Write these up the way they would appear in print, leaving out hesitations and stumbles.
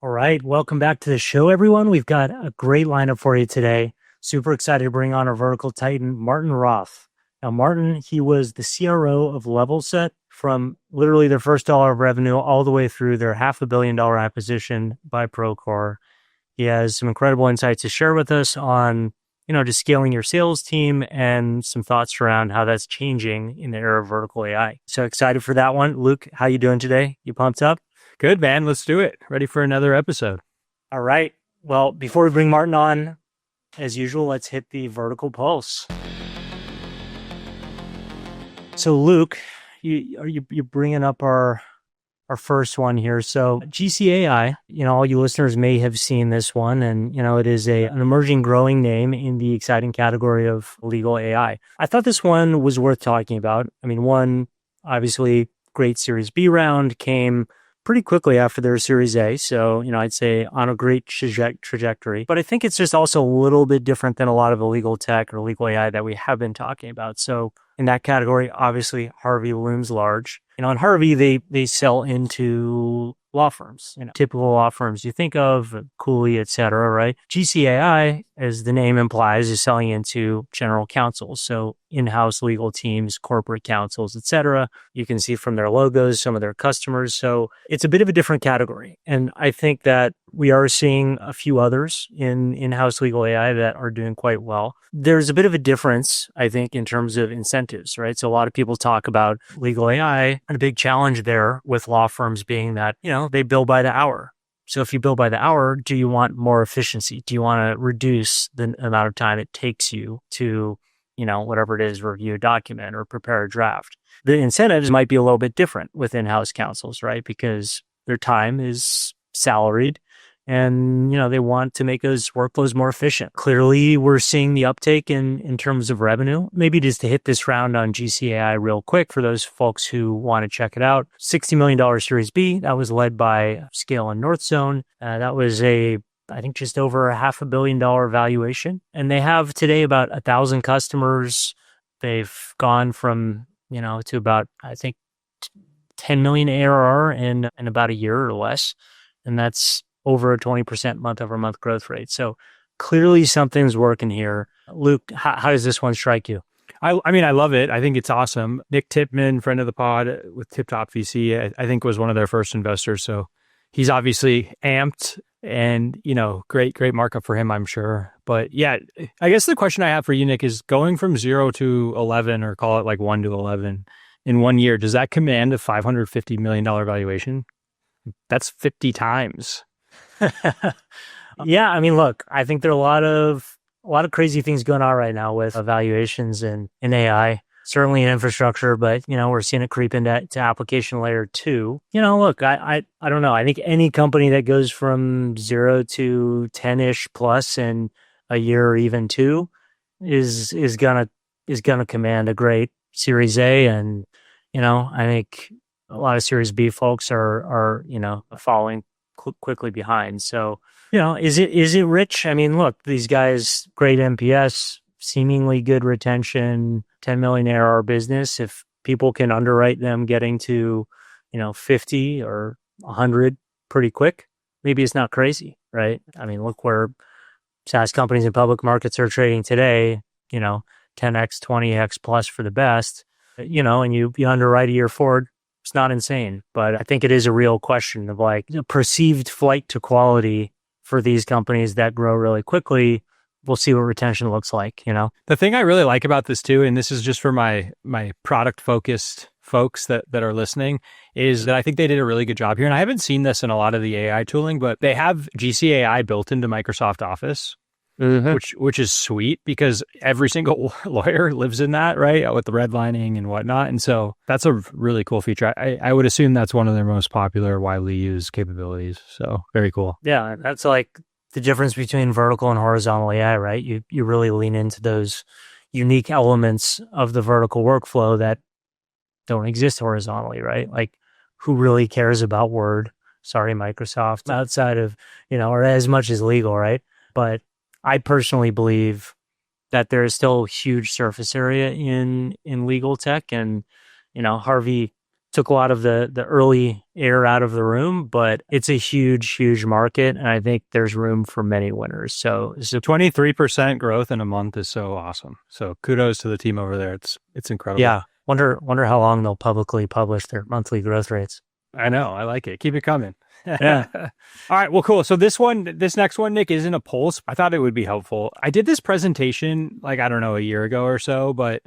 All right. Welcome back to the show, everyone. We've got a great lineup for you today. Super excited to bring on our vertical titan, Martin Roth. Now, Martin, he was the CRO of LevelSet from literally their first dollar of revenue all the way through their $500 million acquisition by Procore. He has some incredible insights to share with us on, just scaling your sales team and some thoughts around how that's changing in the era of vertical AI. So excited for that one. Luke, how you doing today? You pumped up? Good, man. Let's do it. Ready for another episode. All right. Well, before we bring Martin on, as usual, let's hit the vertical pulse. So, Luke, you're bringing up our first one here. So, GCAI, all you listeners may have seen this one, and it is an emerging, growing name in the exciting category of legal AI. I thought this one was worth talking about. I mean, one obviously great Series B round came pretty quickly after their Series A. So, I'd say on a great trajectory. But I think it's just also a little bit different than a lot of the legal tech or legal AI that we have been talking about. So in that category, obviously, Harvey looms large. And Harvey, they sell into law firms, typical law firms you think of, Cooley, et cetera, right? GCAI, as the name implies, is selling into general counsels. So in-house legal teams, corporate counsels, et cetera. You can see from their logos, some of their customers. So it's a bit of a different category. And I think that we are seeing a few others in in-house legal AI that are doing quite well. There's a bit of a difference, I think, in terms of incentives, right? So a lot of people talk about legal AI, and a big challenge there with law firms being that, they bill by the hour. So if you bill by the hour, do you want more efficiency? Do you want to reduce the amount of time it takes you to, whatever it is, review a document or prepare a draft? The incentives might be a little bit different with in-house counsels, right? Because their time is salaried and, they want to make those workflows more efficient. Clearly, we're seeing the uptake in terms of revenue. Maybe just to hit this round on GCAI real quick for those folks who want to check it out. $60 million Series B, that was led by Scale and Northzone. That was I think just over a $500 million valuation. And they have today about 1,000 customers. They've gone from, to about, I think, 10 million ARR in about a year or less. And that's over a 20% month-over-month growth rate. So clearly something's working here. Luke, how does this one strike you? I mean, I love it. I think it's awesome. Nick Tipman, friend of the pod with Tip Top VC, I think was one of their first investors. So he's obviously amped and, great markup for him, I'm sure. But yeah, I guess the question I have for you, Nick, is going from 0 to 11, or call it like 1 to 11 in 1 year, does that command a $550 million valuation? That's 50 times. Yeah, I mean, look, I think there are a lot of crazy things going on right now with evaluations in AI, certainly in infrastructure, but we're seeing it creep into application layer 2. Look, I don't know. I think any company that goes from 0 to 10-ish plus in a year or even 2 is gonna command a great Series A, and I think a lot of Series B folks are following quickly behind. So, is it rich? I mean, look, these guys, great NPS, seemingly good retention, 10 million ARR business. If people can underwrite them getting to, 50 or 100 pretty quick, maybe it's not crazy, right? I mean, look where SaaS companies in public markets are trading today, 10x, 20x plus for the best, and you underwrite a year forward. It's not insane, but I think it is a real question of like the perceived flight to quality for these companies that grow really quickly. We'll see what retention looks like, The thing I really like about this too, and this is just for my product focused folks that are listening, is that I think they did a really good job here. And I haven't seen this in a lot of the AI tooling, but they have GCAI built into Microsoft Office. Mm-hmm. Which is sweet because every single lawyer lives in that, right? With the redlining and whatnot. And so that's a really cool feature. I would assume that's one of their most popular, widely used capabilities. So very cool. Yeah, that's like the difference between vertical and horizontal AI, right? You really lean into those unique elements of the vertical workflow that don't exist horizontally, right? Like who really cares about Word? Sorry, Microsoft, outside of, or as much as legal, right? But I personally believe that there is still huge surface area in legal tech, and Harvey took a lot of the early air out of the room, but it's a huge market, and I think there's room for many winners. So 23% growth in a month is so awesome. So kudos to the team over there. It's incredible. Yeah, wonder how long they'll publicly publish their monthly growth rates. I know. I like it. Keep it coming. Yeah. All right. Well, cool. So this next one, Nick, isn't a pulse. I thought it would be helpful. I did this presentation, like, I don't know, a year ago or so, but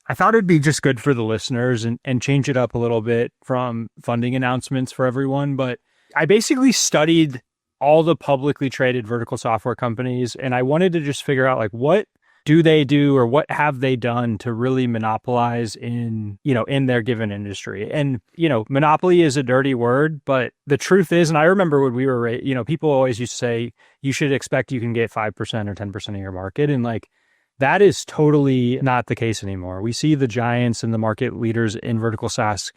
I thought it'd be just good for the listeners and change it up a little bit from funding announcements for everyone. But I basically studied all the publicly traded vertical software companies, and I wanted to just figure out, like, what do they do or what have they done to really monopolize in their given industry? And, monopoly is a dirty word, but the truth is, and I remember when we were, people always used to say, you should expect you can get 5% or 10% of your market. And like, that is totally not the case anymore. We see the giants and the market leaders in vertical SaaS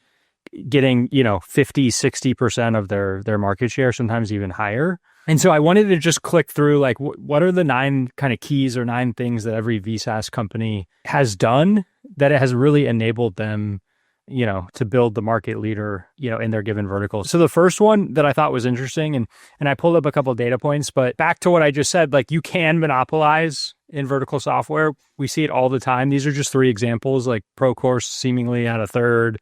getting, 50, 60% of their market share, sometimes even higher. And so I wanted to just click through, like, what are the 9 kind of keys or 9 things that every VSaaS company has done that it has really enabled them, to build the market leader, in their given vertical. So the first one that I thought was interesting, and I pulled up a couple of data points, but back to what I just said, like, you can monopolize in vertical software. We see it all the time. These are just 3 examples, like Procore seemingly at a third,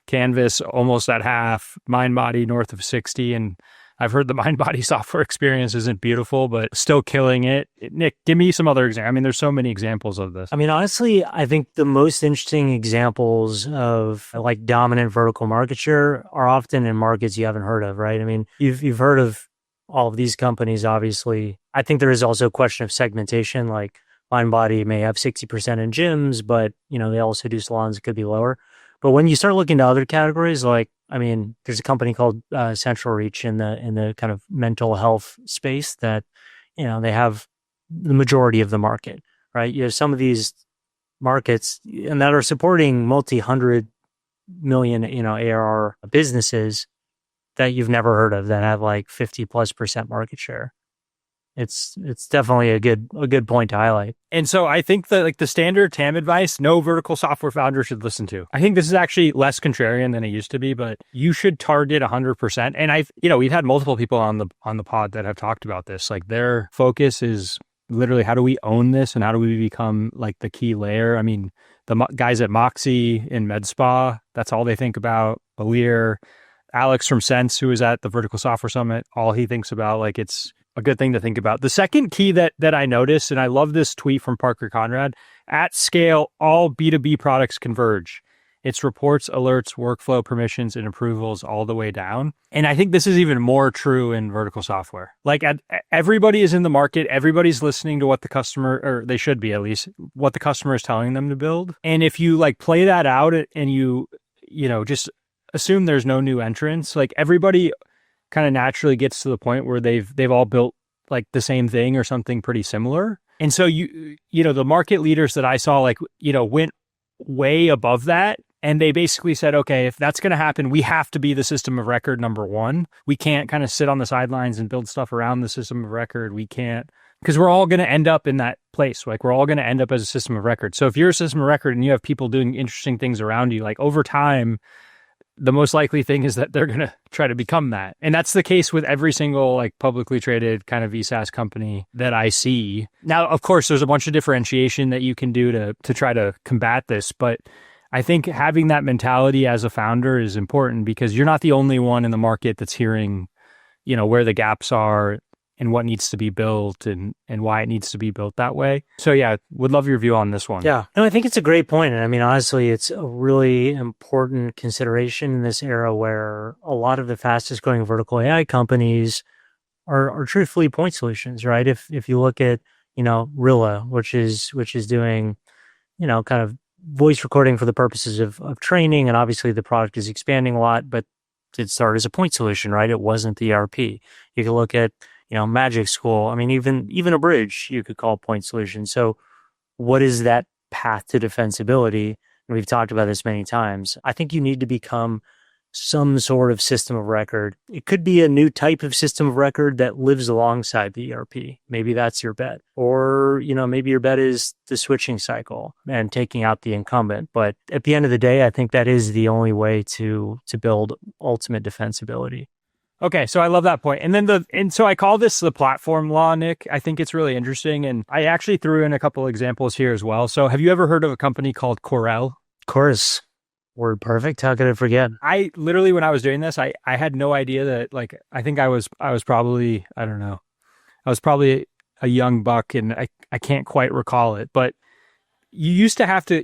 Canvas almost at half, MindBody north of 60, and I've heard the MindBody software experience isn't beautiful, but still killing it. Nick, give me some other examples. I mean, there's so many examples of this. I mean, honestly, I think the most interesting examples of like dominant vertical market share are often in markets you haven't heard of, right? I mean, you've heard of all of these companies, obviously. I think there is also a question of segmentation. Like MindBody may have 60% in gyms, but they also do salons. It could be lower. But when you start looking to other categories, like, I mean, there's a company called Central Reach in the kind of mental health space that, they have the majority of the market, right? You have some of these markets and that are supporting multi-hundred million, ARR businesses that you've never heard of that have like 50+% market share. It's definitely a good point to highlight. And so I think that, like, the standard TAM advice, no vertical software founder should listen to. I think this is actually less contrarian than it used to be, but you should target 100%. And we've had multiple people on the pod that have talked about this. Like, their focus is literally, how do we own this and how do we become like the key layer? I mean, the guys at Moxie in MedSpa, that's all they think about. Balir, Alex from Sense, who was at the Vertical Software Summit, all he thinks about, like, it's a good thing to think about. The second key that I noticed, and I love this tweet from Parker Conrad, at scale, all B2B products converge. It's reports, alerts, workflow, permissions, and approvals all the way down. And I think this is even more true in vertical software. Like, everybody is in the market. Everybody's listening to what the customer, or they should be at least, what the customer is telling them to build. And if you like play that out and you just assume there's no new entrants, like, everybody kind of naturally gets to the point where they've all built like the same thing or something pretty similar. And so the market leaders that I saw, like, went way above that. And they basically said, okay, if that's going to happen, we have to be the system of record number one. We can't kind of sit on the sidelines and build stuff around the system of record. We can't, because we're all going to end up in that place. Like, we're all going to end up as a system of record. So if you're a system of record and you have people doing interesting things around you, like, over time, the most likely thing is that they're going to try to become that. And that's the case with every single like publicly traded kind of VSaaS company that I see. Now, of course, there's a bunch of differentiation that you can do to try to combat this. But I think having that mentality as a founder is important, because you're not the only one in the market that's hearing, where the gaps are and what needs to be built and why it needs to be built that way. So yeah, would love your view on this one. Yeah, no, I think it's a great point. And I mean, honestly, it's a really important consideration in this era where a lot of the fastest growing vertical AI companies are truthfully point solutions, right? If you look at, Rilla, which is doing, kind of voice recording for the purposes of training. And obviously the product is expanding a lot, but it started as a point solution, right? It wasn't the ERP. You can look at, Magic School. I mean, even a bridge you could call point solution. So what is that path to defensibility? And we've talked about this many times. I think you need to become some sort of system of record. It could be a new type of system of record that lives alongside the ERP. Maybe that's your bet. Or, maybe your bet is the switching cycle and taking out the incumbent. But at the end of the day, I think that is the only way to build ultimate defensibility. Okay, so I love that point. And so I call this the platform law, Nick. I think it's really interesting. And I actually threw in a couple examples here as well. So have you ever heard of a company called Corel? Of course. Word perfect. How could I forget? I literally, when I was doing this, I had no idea that, like, I think I was probably, I don't know, I was probably a young buck, and I can't quite recall it, but you used to have to,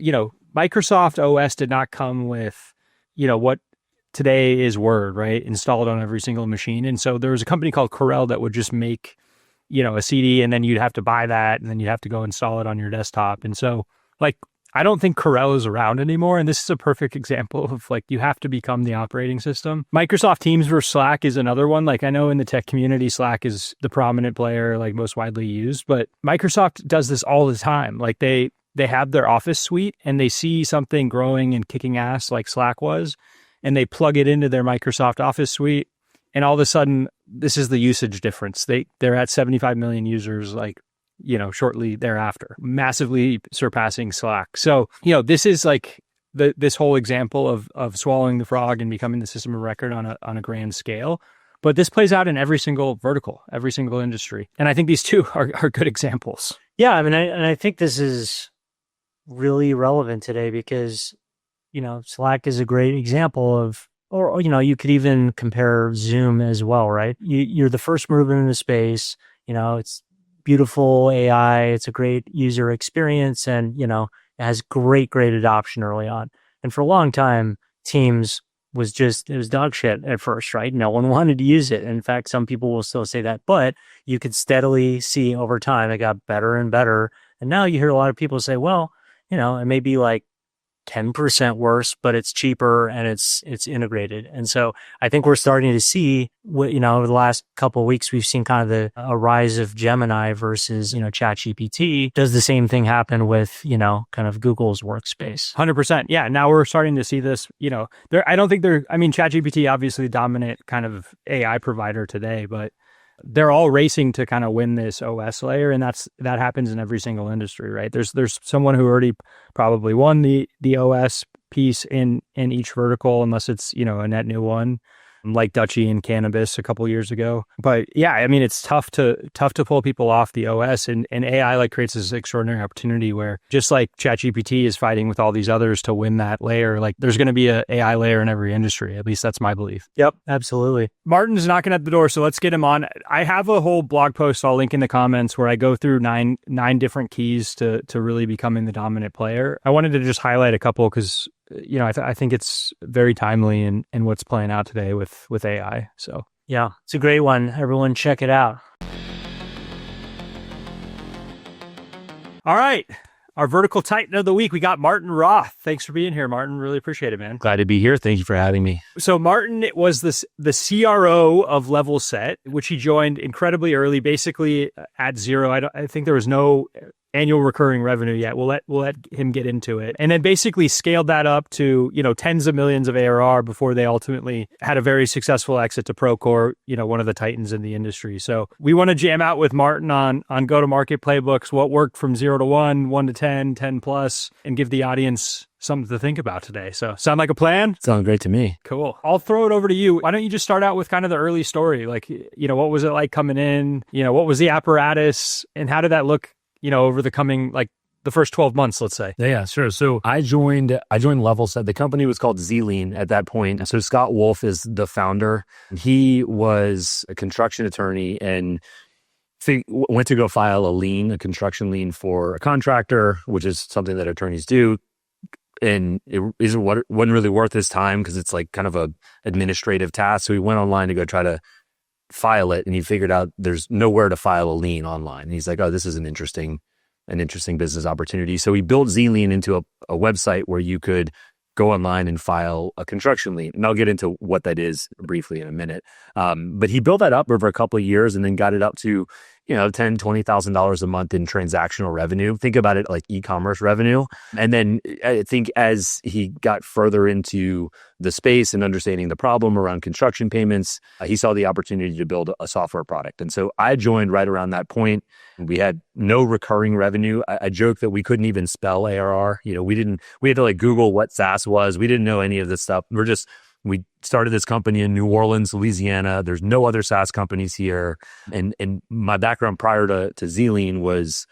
Microsoft OS did not come with, what today is Word, right? Installed on every single machine. And so there was a company called Corel that would just make, a CD, and then you'd have to buy that, and then you'd have to go install it on your desktop. And so, like, I don't think Corel is around anymore. And this is a perfect example of, like, you have to become the operating system. Microsoft Teams versus Slack is another one. Like, I know in the tech community, Slack is the prominent player, like most widely used, but Microsoft does this all the time. Like, they have their Office suite and they see something growing and kicking ass like Slack was, and they plug it into their Microsoft Office suite. And all of a sudden, this is the usage difference. They're at 75 million users, like, shortly thereafter, massively surpassing Slack. So, this is like this whole example of swallowing the frog and becoming the system of record on a grand scale. But this plays out in every single vertical, every single industry. And I think these two are good examples. Yeah, I mean, I think this is really relevant today because, Slack is a great example of, or, you could even compare Zoom as well, right? You're the first mover in the space, it's beautiful AI. It's a great user experience, and, it has great adoption early on. And for a long time, Teams it was dog shit at first, right? No one wanted to use it. In fact, some people will still say that, but you could steadily see over time it got better and better. And now you hear a lot of people say, well, it may be like 10% worse, but it's cheaper and it's integrated. And so I think we're starting to see over the last couple of weeks, we've seen kind of a rise of Gemini versus, ChatGPT. Does the same thing happen with, kind of Google's workspace? 100%. Yeah. Now we're starting to see this, ChatGPT, obviously dominant kind of AI provider today, but they're all racing to kind of win this OS layer, and that happens in every single industry, right? There's someone who already probably won the OS piece in each vertical, unless it's a net new one, like Dutchy and cannabis a couple years ago. But yeah, I mean, it's tough to pull people off the OS, and AI like creates this extraordinary opportunity where, just like ChatGPT is fighting with all these others to win that layer, like there's going to be a AI layer in every industry. At least that's my belief. Yep, absolutely. Martin's knocking at the door, so let's get him on. I have a whole blog post I'll link in the comments where I go through nine different keys to really becoming the dominant player. I wanted to just highlight a couple because I think it's very timely in what's playing out today with AI. So yeah, it's a great one. Everyone check it out. All right. Our vertical titan of the week, we got Martin Roth. Thanks for being here, Martin. Really appreciate it, man. Glad to be here. Thank you for having me. So Martin was the CRO of LevelSet, which he joined incredibly early, basically at zero. I think there was no annual recurring revenue yet. We'll let him get into it. And then basically scaled that up to, tens of millions of ARR before they ultimately had a very successful exit to Procore, one of the titans in the industry. So we want to jam out with Martin on go-to-market playbooks, what worked from 0 to 1, 1 to 10, 10 plus, and give the audience something to think about today. So sound like a plan? Sounds great to me. Cool. I'll throw it over to you. Why don't you just start out with kind of the early story? Like, what was it like coming in? What was the apparatus, and how did that look over the coming, like, the first 12 months, let's say? Yeah, sure. So I joined LevelSet. The company was called Z-Lean at that point. So Scott Wolf is the founder. He was a construction attorney and went to go file a construction lien for a contractor, which is something that attorneys do. And it wasn't really worth his time because it's like kind of a administrative task. So he went online to go try to file it, and he figured out there's nowhere to file a lien online. And he's like, oh, this is an interesting business opportunity. So he built Z-Lean into a website where you could go online and file a construction lien. And I'll get into what that is briefly in a minute. But he built that up over a couple of years and then got it up to $10,000-$20,000 a month in transactional revenue. Think about it like e-commerce revenue. And then I think as he got further into the space and understanding the problem around construction payments, he saw the opportunity to build a software product. And so I joined right around that point. We had no recurring revenue. I joke that we couldn't even spell ARR. We had to like Google what SaaS was. We didn't know any of this stuff. We started this company in New Orleans, Louisiana. There's no other SaaS companies here. And my background prior to Zlean was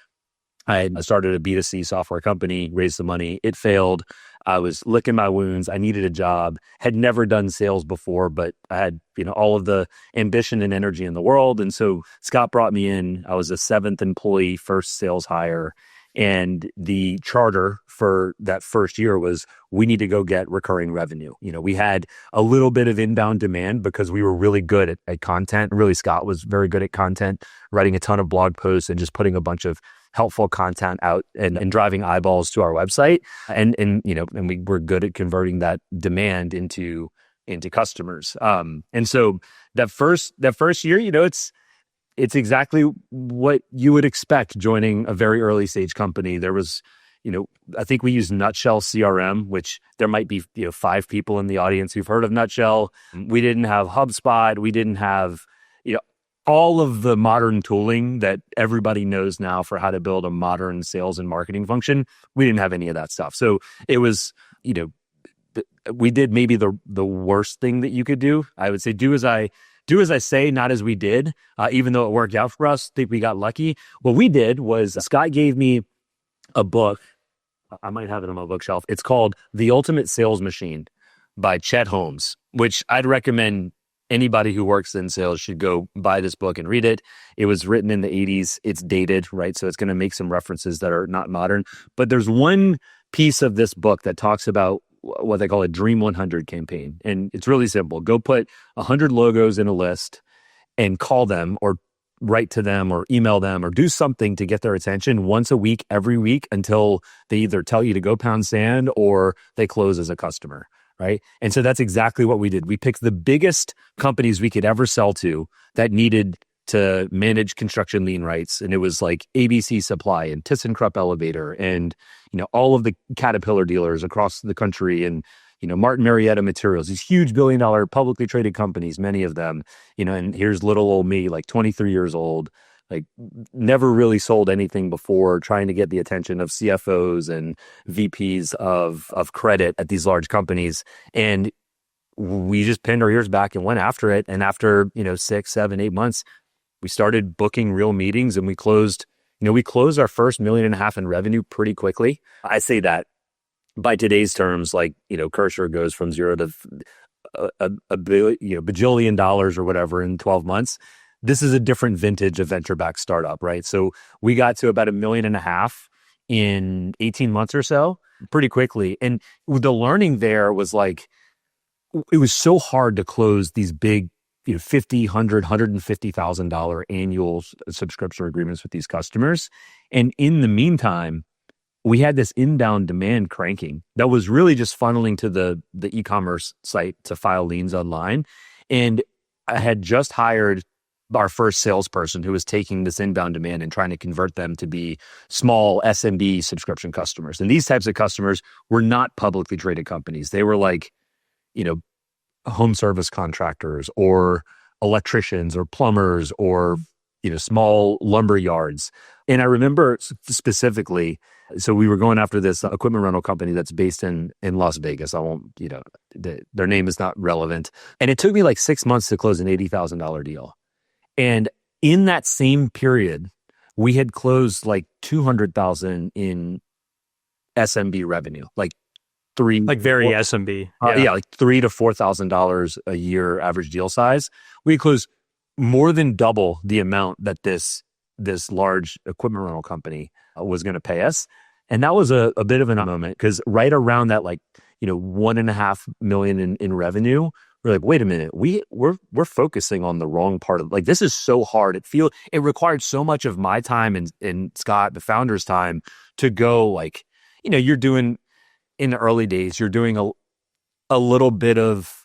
I started a B2C software company, raised the money. It failed. I was licking my wounds. I needed a job. Had never done sales before, but I had all of the ambition and energy in the world. And so Scott brought me in. I was a 7th employee, first sales hire. And the charter for that first year was we need to go get recurring revenue. We had a little bit of inbound demand because we were really good at content. Really, Scott was very good at content, writing a ton of blog posts and just putting a bunch of helpful content out and driving eyeballs to our website. And we were good at converting that demand into customers. And so that first year, it's exactly what you would expect joining a very early stage company. There was, I think we used Nutshell CRM, which there might be 5 people in the audience who've heard of Nutshell. We didn't have HubSpot. We didn't have all of the modern tooling that everybody knows now for how to build a modern sales and marketing function. We didn't have any of that stuff. So it was, we did maybe the worst thing that you could do. I would say do as I say, not as we did, even though it worked out for us. I think we got lucky. What we did was Scott gave me a book. I might have it on my bookshelf. It's called The Ultimate Sales Machine by Chet Holmes, which I'd recommend anybody who works in sales should go buy this book and read it. It was written in the 80s. It's dated, right? So it's going to make some references that are not modern. But there's one piece of this book that talks about what they call a Dream 100 campaign. And it's really simple. Go put 100 logos in a list and call them or write to them or email them or do something to get their attention once a week, every week, until they either tell you to go pound sand or they close as a customer, right? And so that's exactly what we did. We picked the biggest companies we could ever sell to that needed to manage construction lien rights. And it was like ABC Supply and ThyssenKrupp Elevator and, all of the Caterpillar dealers across the country and, Martin Marietta Materials, these huge billion-dollar publicly traded companies, many of them, and here's little old me, like 23 years old, like never really sold anything before, trying to get the attention of CFOs and VPs of credit at these large companies. And we just pinned our ears back and went after it. And after, 6, 7, 8 months, we started booking real meetings and we closed our first $1.5 million in revenue pretty quickly. I say that by today's terms, like, Cursor goes from 0 to bajillion dollars or whatever in 12 months. This is a different vintage of venture-backed startup, right? So we got to about $1.5 million in 18 months or so, pretty quickly. And the learning there was like, it was so hard to close these big, $50,000, $100,000, $150,000 annual subscription agreements with these customers. And in the meantime, we had this inbound demand cranking that was really just funneling to the e-commerce site to file liens online. And I had just hired our first salesperson who was taking this inbound demand and trying to convert them to be small SMB subscription customers. And these types of customers were not publicly traded companies. They were like, home service contractors or electricians or plumbers or, small lumber yards. And I remember specifically, so we were going after this equipment rental company that's based in Las Vegas. I won't, their name is not relevant. And it took me like 6 months to close an $80,000 deal. And in that same period, we had closed like $200,000 in SMB revenue, like very SMB. Like $3,000 to $4,000 a year average deal size. We closed more than double the amount that this large equipment rental company was going to pay us. And that was a bit of a moment because right around that, $1.5 million in revenue, we're like, wait a minute, we're focusing on the wrong part of, like, this is so hard. It required so much of my time and Scott, the founder's time, to go like, you're doing in the early days, you're doing a little bit of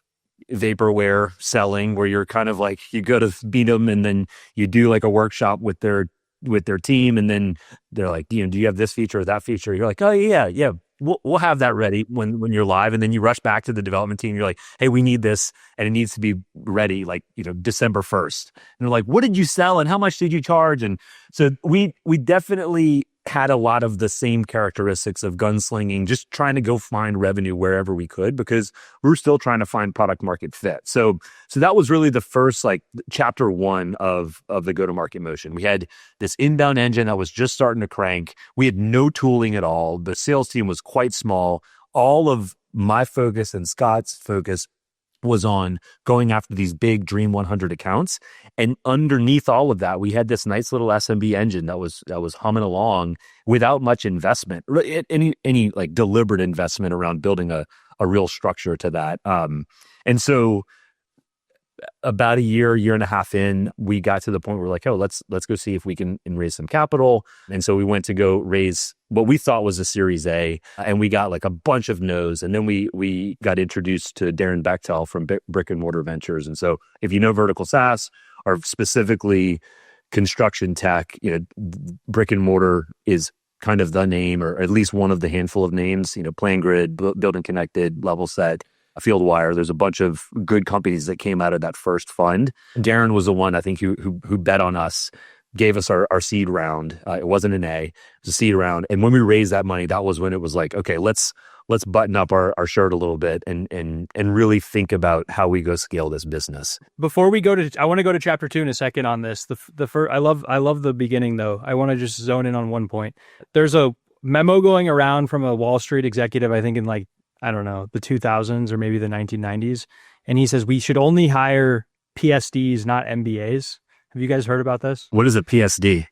vaporware selling, where you're kind of like, you go to meet them and then you do like a workshop with their team, and then they're like, do you have this feature or that feature? You're like, oh yeah, we'll have that ready when you're live, and then you rush back to the development team. You're like, hey, we need this, and it needs to be ready like December 1st. And they're like, what did you sell and how much did you charge? And so we definitely had a lot of the same characteristics of gunslinging, just trying to go find revenue wherever we could, because we're still trying to find product market fit. So that was really the first like chapter one of the go-to-market motion. We had this inbound engine that was just starting to crank. We had no tooling at all. The sales team was quite small. All of my focus and Scott's focus was on going after these big Dream 100 accounts. And underneath all of that, we had this nice little SMB engine that was humming along without much investment, any like deliberate investment around building a real structure to that. And so about a year and a half in, we got to the point where we're like, oh, let's go see if we can raise some capital. And so we went to go raise what we thought was a Series A, and we got like a bunch of no's. And then we got introduced to Darren Bechtel from Brick and Mortar Ventures. And so if you know vertical SaaS, or specifically construction tech, Brick and Mortar is kind of the name, or at least one of the handful of names. PlanGrid, Building Connected, LevelSet, Fieldwire. There's a bunch of good companies that came out of that first fund. Darren was the one, I think, who bet on us, gave us our seed round. It wasn't an A, it was a seed round. And when we raised that money, that was when it was like, okay, let's button up our shirt a little bit and really think about how we go scale this business. Before we go I want to go to chapter 2 in a second on this. The first, I love the beginning though. I want to just zone in on one point. There's a memo going around from a Wall Street executive, I think in like, I don't know, the 2000s or maybe the 1990s. And he says we should only hire PSDs, not MBAs. Have you guys heard about this? What is a PSD?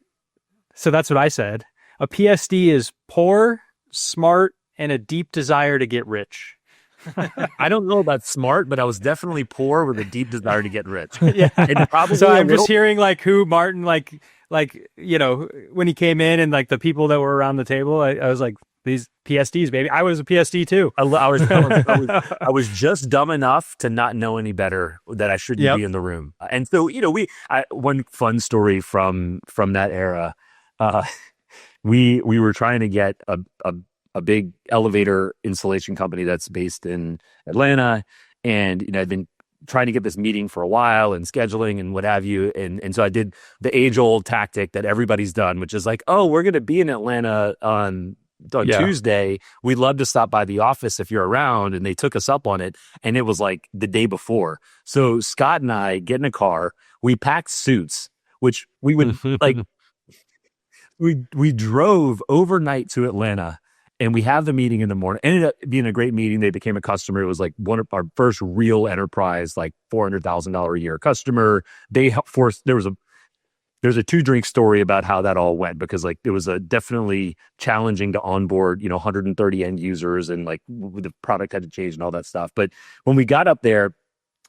So that's what I said. A PSD is poor, smart, and a deep desire to get rich. I don't know about smart, but I was definitely poor with a deep desire to get rich. Yeah. And probably so I'm just hearing like who Martin, like, when he came in and like the people that were around the table, I was like, these PSDs, baby. I was a PSD too. I was just dumb enough to not know any better that I shouldn't be in the room. And so, one fun story from that era, we were trying to get a big elevator installation company that's based in Atlanta. And, I'd been trying to get this meeting for a while and scheduling and what have you. And so I did the age old tactic that everybody's done, which is like, oh, we're going to be in Atlanta on Tuesday. We'd love to stop by the office if you're around. And they took us up on it. And it was like the day before. So Scott and I get in a car, we packed suits, which we would like, we drove overnight to Atlanta. And we have the meeting in the morning. Ended up being a great meeting. They became a customer. It was like one of our first real enterprise, like $400,000 a year customer. They helped force. There's a 2-drink story about how that all went, because like it was definitely challenging to onboard, 130 end users, and like the product had to change and all that stuff. But when we got up there,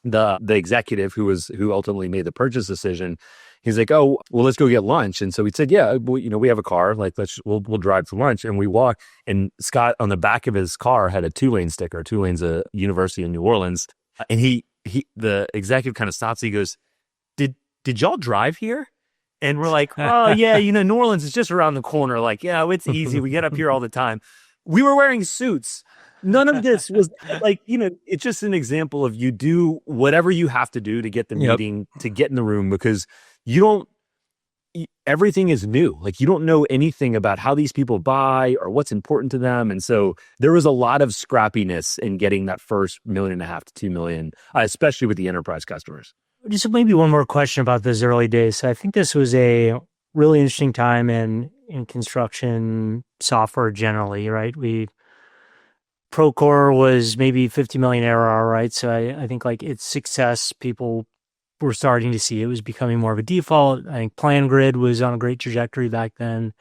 the executive who ultimately made the purchase decision, he's like, oh, well, let's go get lunch. And so we said, yeah, we have a car, like we'll drive to lunch. And we walk, and Scott on the back of his car had a Tulane sticker. Tulane's a university in New Orleans. And the executive kind of stops. He goes, did y'all drive here? And we're like, oh yeah, New Orleans is just around the corner. Like, yeah, it's easy. We get up here all the time. We were wearing suits. None of this was like, it's just an example of you do whatever you have to do to get the meeting, to get in the room, because everything is new. Like, you don't know anything about how these people buy or what's important to them. And so there was a lot of scrappiness in getting that first $1.5 million to $2 million, especially with the enterprise customers. Just maybe one more question about those early days. So I think this was a really interesting time in construction software generally, right? Procore was maybe 50 million ARR, right? So I think like its success, people were starting to see it was becoming more of a default. I think PlanGrid was on a great trajectory back then.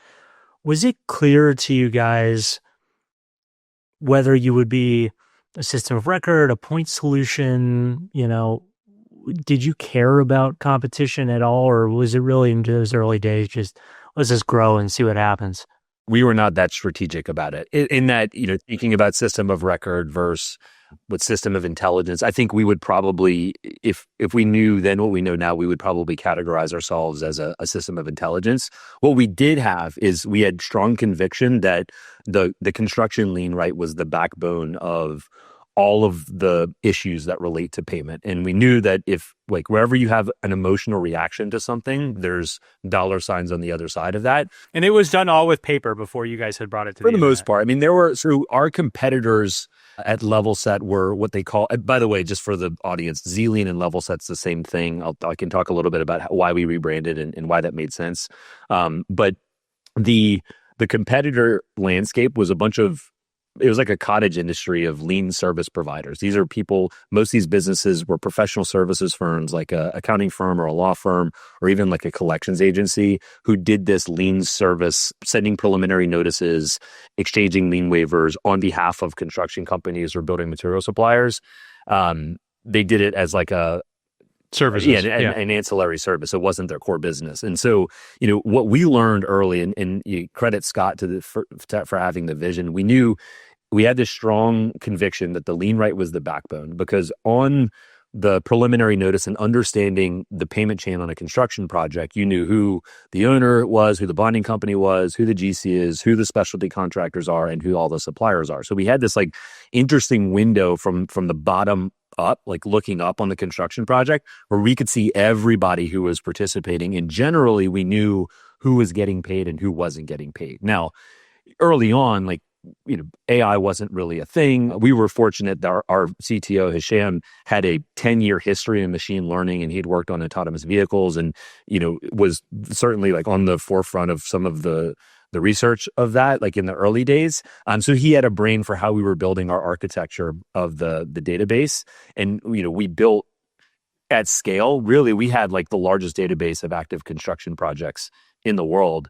Was it clear to you guys whether you would be a system of record, a point solution? Did you care about competition at all, or was it really in those early days just let's just grow and see what happens? we were not that strategic about it in that, thinking about system of record versus what system of intelligence. I think we would probably, if we knew then what we know now, we would probably categorize ourselves as a system of intelligence. What we did have is we had strong conviction that the construction lien right was the backbone of all of the issues that relate to payment. And we knew that if, like, wherever you have an emotional reaction to something, there's dollar signs on the other side of that. And it was done all with paper before you guys had brought it to For the the most part. I mean, our competitors at LevelSet were what they call, by the way, just for the audience, Zlean and LevelSet's the same thing. I can talk a little bit about why we rebranded and why that made sense. But the competitor landscape was it was like a cottage industry of lien service providers. These are people, most of these businesses were professional services firms like a accounting firm or a law firm or even like a collections agency who did this lien service, sending preliminary notices, exchanging lien waivers on behalf of construction companies or building material suppliers. They did it as like a services. An ancillary service. It wasn't their core business. And so, what we learned early, and you credit Scott for having the vision, we had this strong conviction that the lien right was the backbone, because on the preliminary notice and understanding the payment chain on a construction project, you knew who the owner was, who the bonding company was, who the GC is, who the specialty contractors are, and who all the suppliers are. So we had this like interesting window from the bottom up, like looking up on the construction project, where we could see everybody who was participating. And generally we knew who was getting paid and who wasn't getting paid. Now, early on, like, AI wasn't really a thing. We were fortunate that our CTO, Hisham, had a 10-year history in machine learning, and he'd worked on autonomous vehicles and, was certainly like on the forefront of some of the research of that, like in the early days. So he had a brain for how we were building our architecture of the database. And, we built at scale. Really, we had like the largest database of active construction projects in the world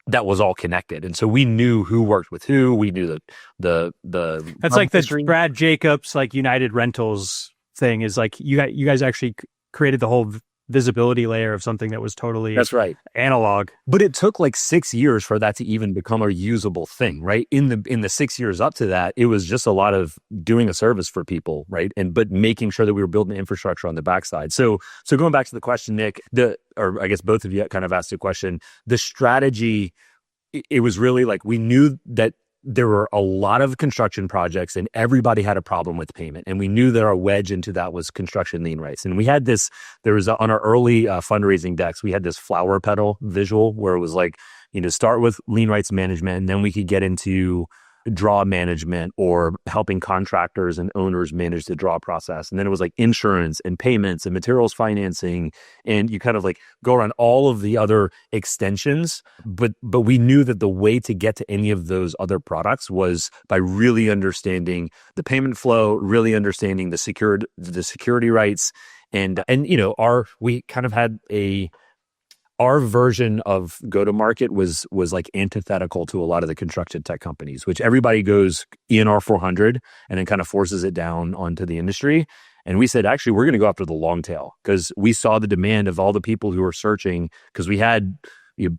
that was all connected. And so we knew who worked with who. We knew the that's like the Brad Jacobs, like United Rentals thing is like you guys actually created the whole visibility layer of something that was totally that's right analog. But it took like 6 years for that to even become a usable thing, right? In the 6 years up to that, it was just a lot of doing a service for people, right? But making sure that we were building infrastructure on the backside. So going back to the question, Nick, or I guess both of you kind of asked the question, the strategy, it was really like we knew that there were a lot of construction projects and everybody had a problem with payment. And we knew that our wedge into that was construction lien rights. And we had this, on our early fundraising decks, we had this flower petal visual where it was like, start with lien rights management, and then we could get into draw management or helping contractors and owners manage the draw process. And then it was like insurance and payments and materials financing. And you kind of like go around all of the other extensions. But we knew that the way to get to any of those other products was by really understanding the payment flow, really understanding the security rights. And we kind of had our version of go-to-market was like antithetical to a lot of the construction tech companies, which everybody goes ENR 400 and then kind of forces it down onto the industry. And we said, actually, we're going to go after the long tail, because we saw the demand of all the people who were searching, because we had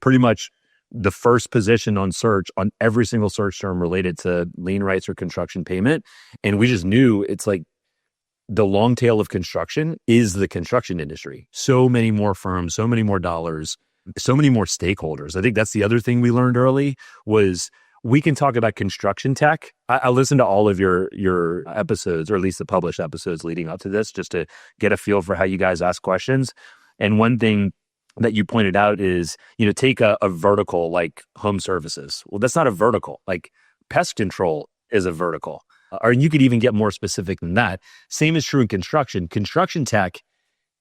pretty much the first position on search on every single search term related to lien rights or construction payment. And we just knew it's like, the long tail of construction is the construction industry. So many more firms, so many more dollars, so many more stakeholders. I think that's the other thing we learned early was we can talk about construction tech. I listened to all of your episodes, or at least the published episodes leading up to this, just to get a feel for how you guys ask questions. And one thing that you pointed out is, take a vertical like home services. Well, that's not a vertical. Like pest control is a vertical. Or you could even get more specific than that. Same is true in construction. Construction tech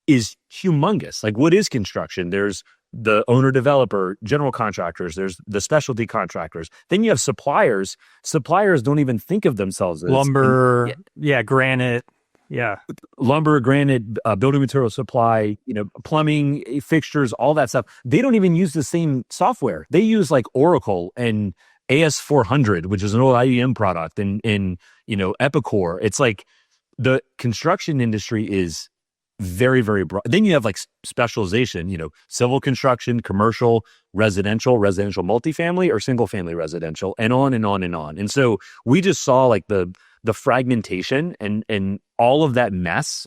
is humongous. Like, what is construction? There's the owner developer, general contractors, there's the specialty contractors. Then you have suppliers. Suppliers don't even think of themselves as lumber, granite. Yeah. Lumber, granite, building material supply, plumbing, fixtures, all that stuff. They don't even use the same software. They use like Oracle and AS400, which is an old IBM product, and Epicor. It's like the construction industry is very, very broad. Then you have like specialization, civil construction, commercial, residential multifamily, or single family residential, and on and on and on. And so we just saw like the fragmentation and all of that mess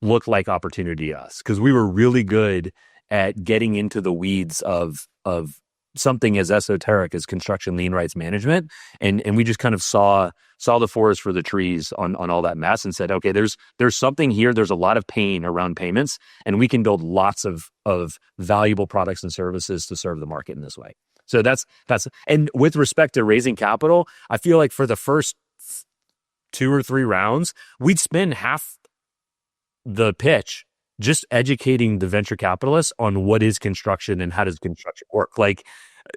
looked like opportunity to us, because we were really good at getting into the weeds of something as esoteric as construction lien rights management. And we just kind of saw the forest for the trees on all that mess and said, okay, there's something here. There's a lot of pain around payments, and we can build lots of valuable products and services to serve the market in this way. So that's, and with respect to raising capital, I feel like for the first 2 or 3 rounds, we'd spend half the pitch just educating the venture capitalists on what is construction and how does construction work. Like,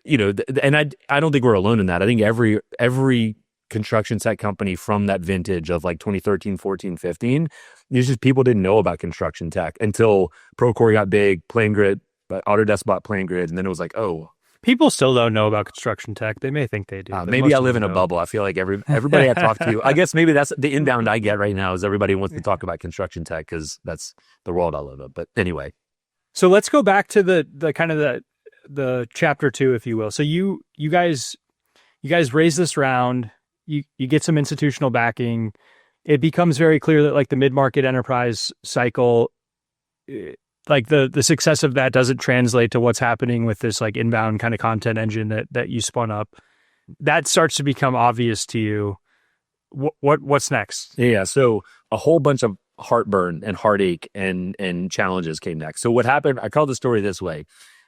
and I don't think we're alone in that. I think every construction tech company from that vintage of like 2013, 14, 15, it's just people didn't know about construction tech until Procore got big, PlanGrid, Autodesk bought PlanGrid, and then it was like, oh. People still don't know about construction tech. They may think they do. Maybe I live in a bubble. I feel like everybody I talk to, I guess maybe that's the inbound I get right now, is everybody wants to talk about construction tech because that's the world I live in. But anyway. So let's go back to the kind of the chapter 2, if you will. So you guys raise this round, you get some institutional backing. It becomes very clear that like the mid-market enterprise cycle, like the success of that doesn't translate to what's happening with this like inbound kind of content engine that you spun up. That starts to become obvious to you. What's next? Yeah. So a whole bunch of heartburn and heartache and challenges came next. So what happened, I call the story this way: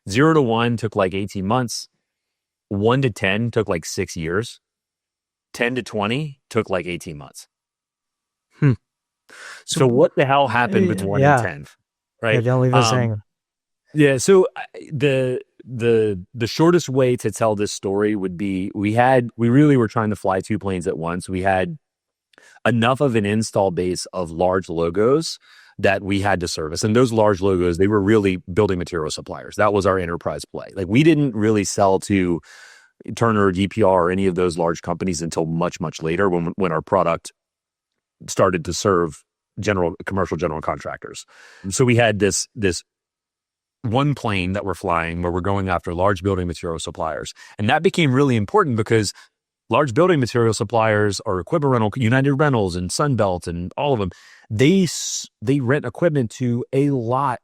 0 to 1 took like 18 months. 1 to 10 took like 6 years. 10 to 20 took like 18 months. So what the hell happened between 1 and 10? Right. Yeah, don't leave us hanging. Yeah. So the shortest way to tell this story would be we really were trying to fly 2 planes at once. We had enough of an install base of large logos that we had to service. And those large logos, they were really building material suppliers. That was our enterprise play. Like, we didn't really sell to Turner or DPR or any of those large companies until much, much later when our product started to serve commercial general contractors. So we had this one plane that we're flying where we're going after large building material suppliers. And that became really important because large building material suppliers or equipment rental, United Rentals and Sunbelt and all of them, they rent equipment to a lot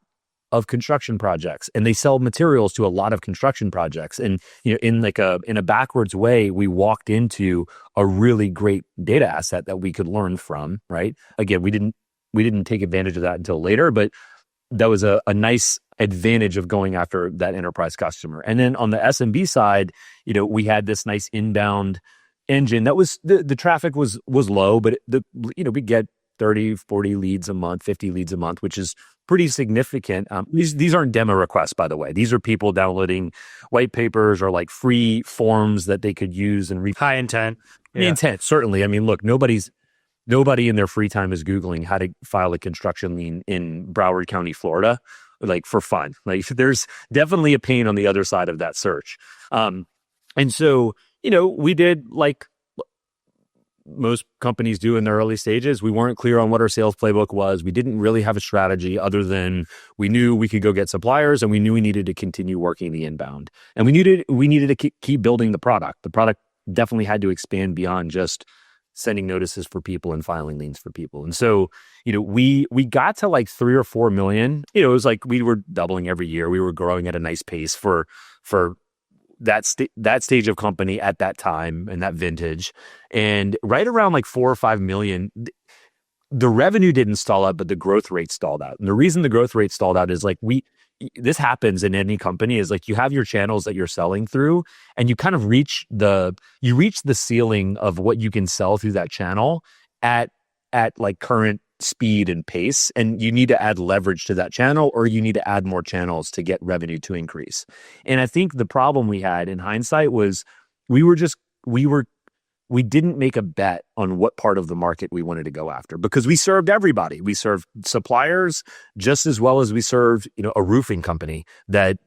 of construction projects, and they sell materials to a lot of construction projects. And in a backwards way, we walked into a really great data asset that we could learn from. Right? Again, we didn't take advantage of that until later, but that was a nice advantage of going after that enterprise customer. And then on the SMB side, we had this nice inbound engine that was the traffic was low, but we get 30, 40 leads a month, 50 leads a month, which is pretty significant. These aren't demo requests, by the way. These are people downloading white papers or like free forms that they could use and high intent. Yeah. Intent, certainly. I mean, look, nobody in their free time is Googling how to file a construction lien in Broward County, Florida, like for fun. Like, there's definitely a pain on the other side of that search. And so, we did like most companies do in their early stages. We weren't clear on what our sales playbook was. We didn't really have a strategy other than we knew we could go get suppliers, and we knew we needed to continue working the inbound. And we needed to keep building the product. The product definitely had to expand beyond just sending notices for people and filing liens for people. And so, we got to like 3 or 4 million. It was like we were doubling every year. We were growing at a nice pace for that stage of company at that time and that vintage. And right around like 4 or 5 million, the revenue didn't stall out, but the growth rate stalled out. And the reason the growth rate stalled out is like this happens in any company, is like you have your channels that you're selling through, and you kind of reach the ceiling of what you can sell through that channel at like current speed and pace, and you need to add leverage to that channel, or you need to add more channels to get revenue to increase. And I think the problem we had in hindsight was we didn't make a bet on what part of the market we wanted to go after, because we served everybody. We served suppliers just as well as we served, a roofing company that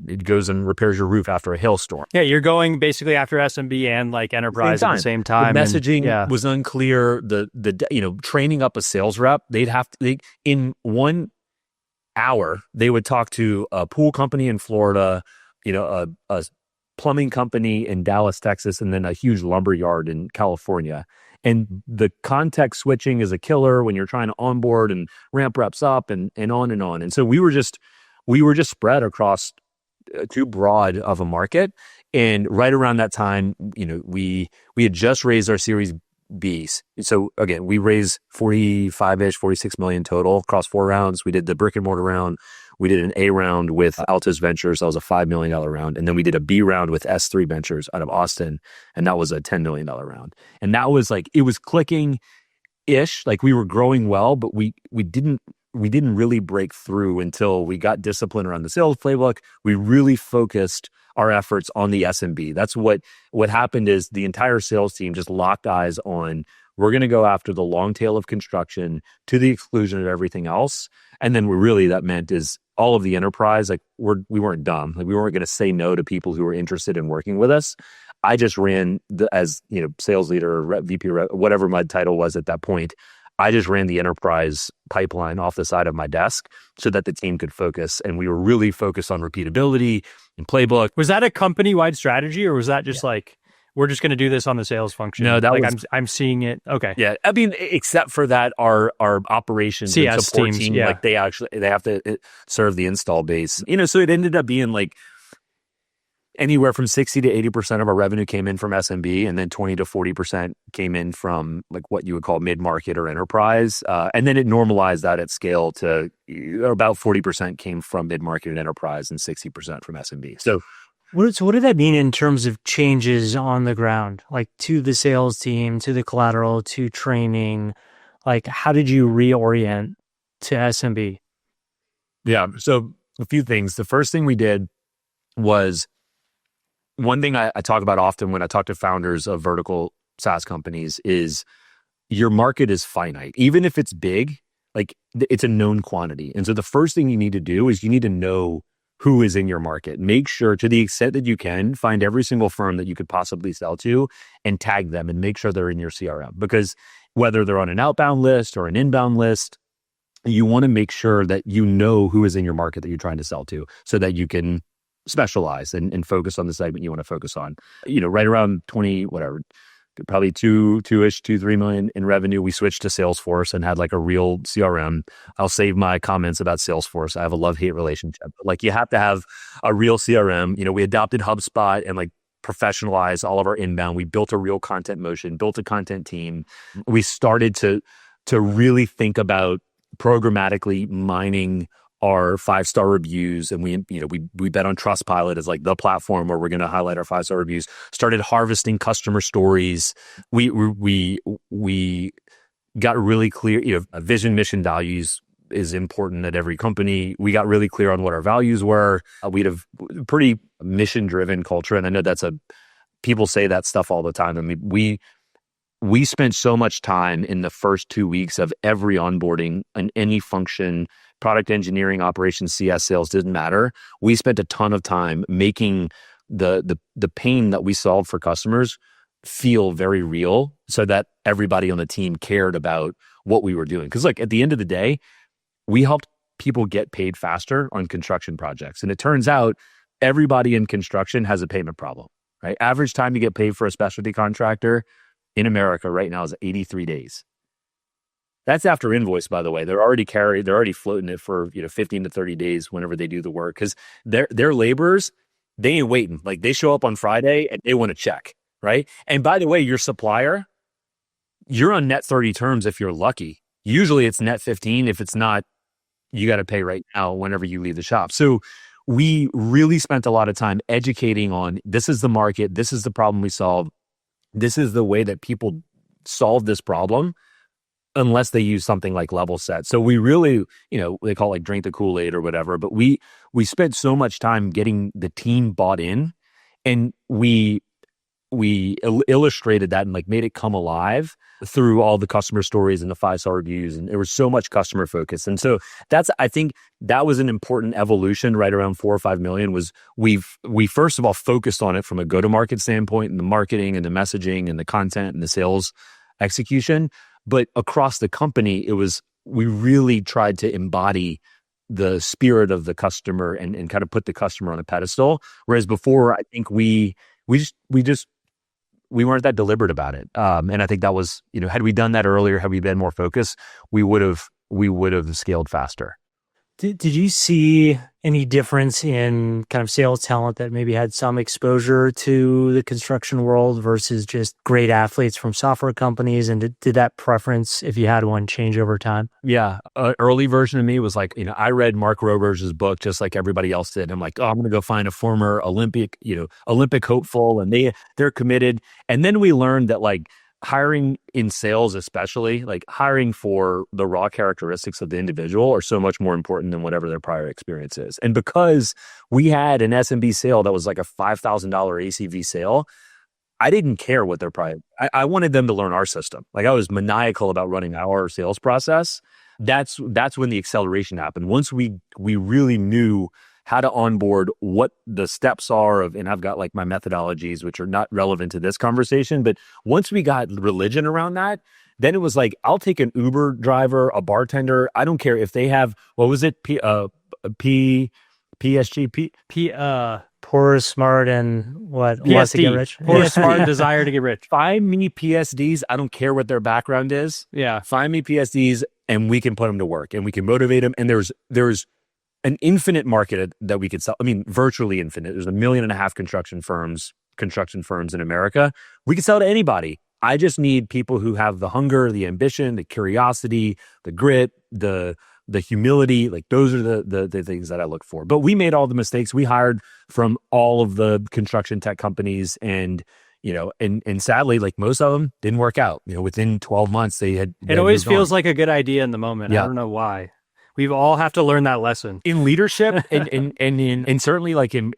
it goes and repairs your roof after a hailstorm. Yeah, you're going basically after SMB and like enterprise at the same time. The messaging was unclear. The training up a sales rep, in one hour, they would talk to a pool company in Florida, a plumbing company in Dallas, Texas, and then a huge lumber yard in California. And the context switching is a killer when you're trying to onboard and ramp reps up and on and on. And so we were just spread across too broad of a market. And right around that time, we had just raised our Series B's. So again, we raised 45-ish, 46 million total across 4 rounds. We did the brick and mortar round. We did an A round with Altus Ventures. That was a $5 million round. And then we did a B round with S3 Ventures out of Austin. And that was a $10 million round. And that was like, it was clicking ish. Like we were growing well, but we didn't really break through until we got discipline around the sales playbook. We really focused our efforts on the SMB. That's what happened is the entire sales team just locked eyes on, we're going to go after the long tail of construction to the exclusion of everything else. And then that meant is all of the enterprise, like we weren't dumb. Like we weren't going to say no to people who were interested in working with us. I just ran as sales leader or VP, whatever my title was at that point. I just ran the enterprise pipeline off the side of my desk so that the team could focus. And we were really focused on repeatability and playbook. Was that a company-wide strategy, or was that just like, we're just going to do this on the sales function? No, that was... I'm seeing it. Okay. Yeah. I mean, except for that, our operations CS and support teams, team, yeah. like they have to serve the install base. So it ended up being like anywhere from 60 to 80% of our revenue came in from SMB, and then 20 to 40% came in from like what you would call mid-market or enterprise. And then it normalized that at scale to about 40% came from mid-market and enterprise and 60% from SMB. So what did that mean in terms of changes on the ground, like to the sales team, to the collateral, to training? Like, how did you reorient to SMB? Yeah. So a few things. The first thing we did was, one thing I talk about often when I talk to founders of vertical SaaS companies is your market is finite. Even if it's big, like it's a known quantity. And so the first thing you need to do is you need to know who is in your market. Make sure, to the extent that you can, find every single firm that you could possibly sell to and tag them and make sure they're in your CRM. Because whether they're on an outbound list or an inbound list, you want to make sure that you know who is in your market that you're trying to sell to so that you can specialize and focus on the segment you want to focus on. Right around 20, whatever, probably 3 million in revenue, we switched to Salesforce and had like a real CRM. I'll save my comments about Salesforce. I have a love-hate relationship. Like, you have to have a real CRM. We adopted HubSpot and like professionalized all of our inbound. We built a real content motion, built a content team. We started to really think about programmatically mining our 5-star reviews, and we bet on Trustpilot as like the platform where we're going to highlight our 5-star reviews. Started harvesting customer stories. We got really clear. Vision, mission, values is important at every company. We got really clear on what our values were. We had a pretty mission-driven culture, and I know people say that stuff all the time. I mean, we spent so much time in the first 2 weeks of every onboarding in any function. Product engineering, operations, CS, sales, didn't matter. We spent a ton of time making the pain that we solved for customers feel very real, so that everybody on the team cared about what we were doing. Because at the end of the day, we helped people get paid faster on construction projects. And it turns out everybody in construction has a payment problem, right? Average time to get paid for a specialty contractor in America right now is 83 days. That's after invoice, by the way. They're already floating it for 15 to 30 days whenever they do the work, because their laborers, they ain't waiting. Like, they show up on Friday and they want to check, right? And by the way, your supplier, you're on net 30 terms if you're lucky. Usually it's net 15. If it's not, you got to pay right now whenever you leave the shop. So we really spent a lot of time educating on, this is the market, this is the problem we solve, this is the way that people solve this problem, unless they use something like LevelSet. So we really, they call it like drink the Kool-Aid or whatever, but we spent so much time getting the team bought in, and we illustrated that and like made it come alive through all the customer stories and the 5-star reviews. And there was so much customer focus. And so I think that was an important evolution right around 4 or 5 million. Was we first of all focused on it from a go-to-market standpoint, and the marketing and the messaging and the content and the sales execution. But across the company, we really tried to embody the spirit of the customer and kind of put the customer on a pedestal. Whereas before, I think we weren't that deliberate about it. And I think that was, had we done that earlier, had we been more focused, we would have scaled faster. Did you see any difference in kind of sales talent that maybe had some exposure to the construction world versus just great athletes from software companies? And did that preference, if you had one, change over time? Yeah. Early version of me was like, I read Mark Roberge's book just like everybody else did. I'm like, oh, I'm going to go find a former Olympic hopeful, and they're committed. And then we learned that like hiring in sales, especially like hiring for the raw characteristics of the individual, are so much more important than whatever their prior experience is. And because we had an SMB sale that was like a $5,000 ACV sale, I didn't care what their prior. I wanted them to learn our system. Like I was maniacal about running our sales process. That's when the acceleration happened. Once we really knew how to onboard, what the steps are and I've got like my methodologies, which are not relevant to this conversation. But once we got religion around that, then it was like, I'll take an Uber driver, a bartender. I don't care if they have, what was it? Poor, smart, and what? PSD. Wants to get rich. Poor, smart, desire to get rich. Find me PSDs. I don't care what their background is. Yeah. Find me PSDs and we can put them to work and we can motivate them. And there's an infinite market that we could sell. I mean, virtually infinite. There's 1.5 million construction firms in America. We could sell to anybody. I just need people who have the hunger, the ambition, the curiosity, the grit, the humility. Like those are the things that I look for. But we made all the mistakes. We hired from all of the construction tech companies, and and sadly, like most of them didn't work out. Within 12 months, they had. It always feels like a good idea in the moment. Yeah. I don't know why. We all have to learn that lesson in leadership and certainly like in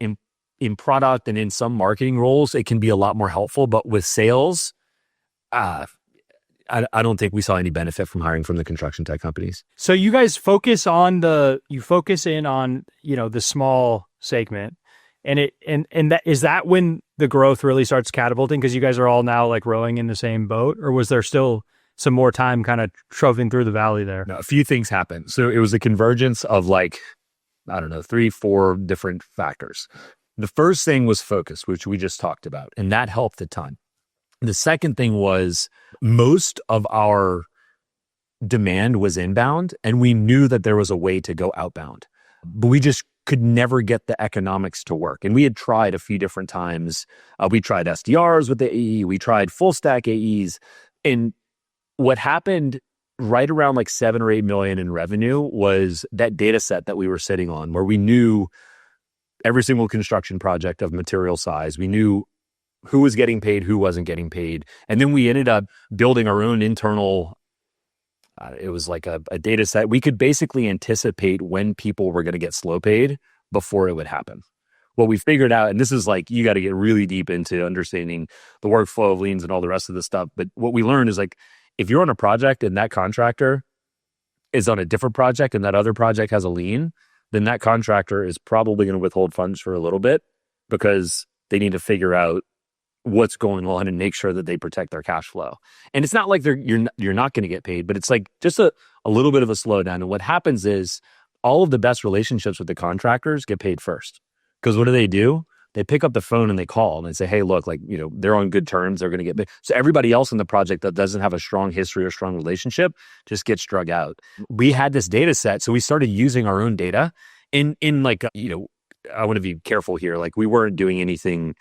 product and in some marketing roles, it can be a lot more helpful. But with sales, I don't think we saw any benefit from hiring from the construction tech companies. So you guys focus in on the small segment, and that is that when the growth really starts catapulting because you guys are all now like rowing in the same boat, or was there still some more time kind of shoving through the valley there? No, a few things happened. So it was a convergence of like, I don't know, 3-4 different factors. The first thing was focus, which we just talked about, and that helped a ton. The second thing was most of our demand was inbound, and we knew that there was a way to go outbound, but we just could never get the economics to work. And we had tried a few different times. We tried SDRs with the AE, we tried full stack AEs, and what happened right around like 7 or 8 million in revenue was that data set that we were sitting on, where we knew every single construction project of material size. We knew who was getting paid, who wasn't getting paid. And then we ended up building our own internal, it was like a data set. We could basically anticipate when people were going to get slow paid before it would happen. What we figured out, and this is like, you got to get really deep into understanding the workflow of liens and all the rest of this stuff. But what we learned is like, if you're on a project and that contractor is on a different project and that other project has a lien, then that contractor is probably going to withhold funds for a little bit because they need to figure out what's going on and make sure that they protect their cash flow. And it's not like you're not going to get paid, but it's like just a little bit of a slowdown. And what happens is all of the best relationships with the contractors get paid first. Because what do? They pick up the phone and they call and they say, hey, look, like, they're on good terms. They're going to get paid. So everybody else in the project that doesn't have a strong history or strong relationship just gets drug out. We had this data set. So we started using our own data in like, I want to be careful here. Like we weren't doing anything,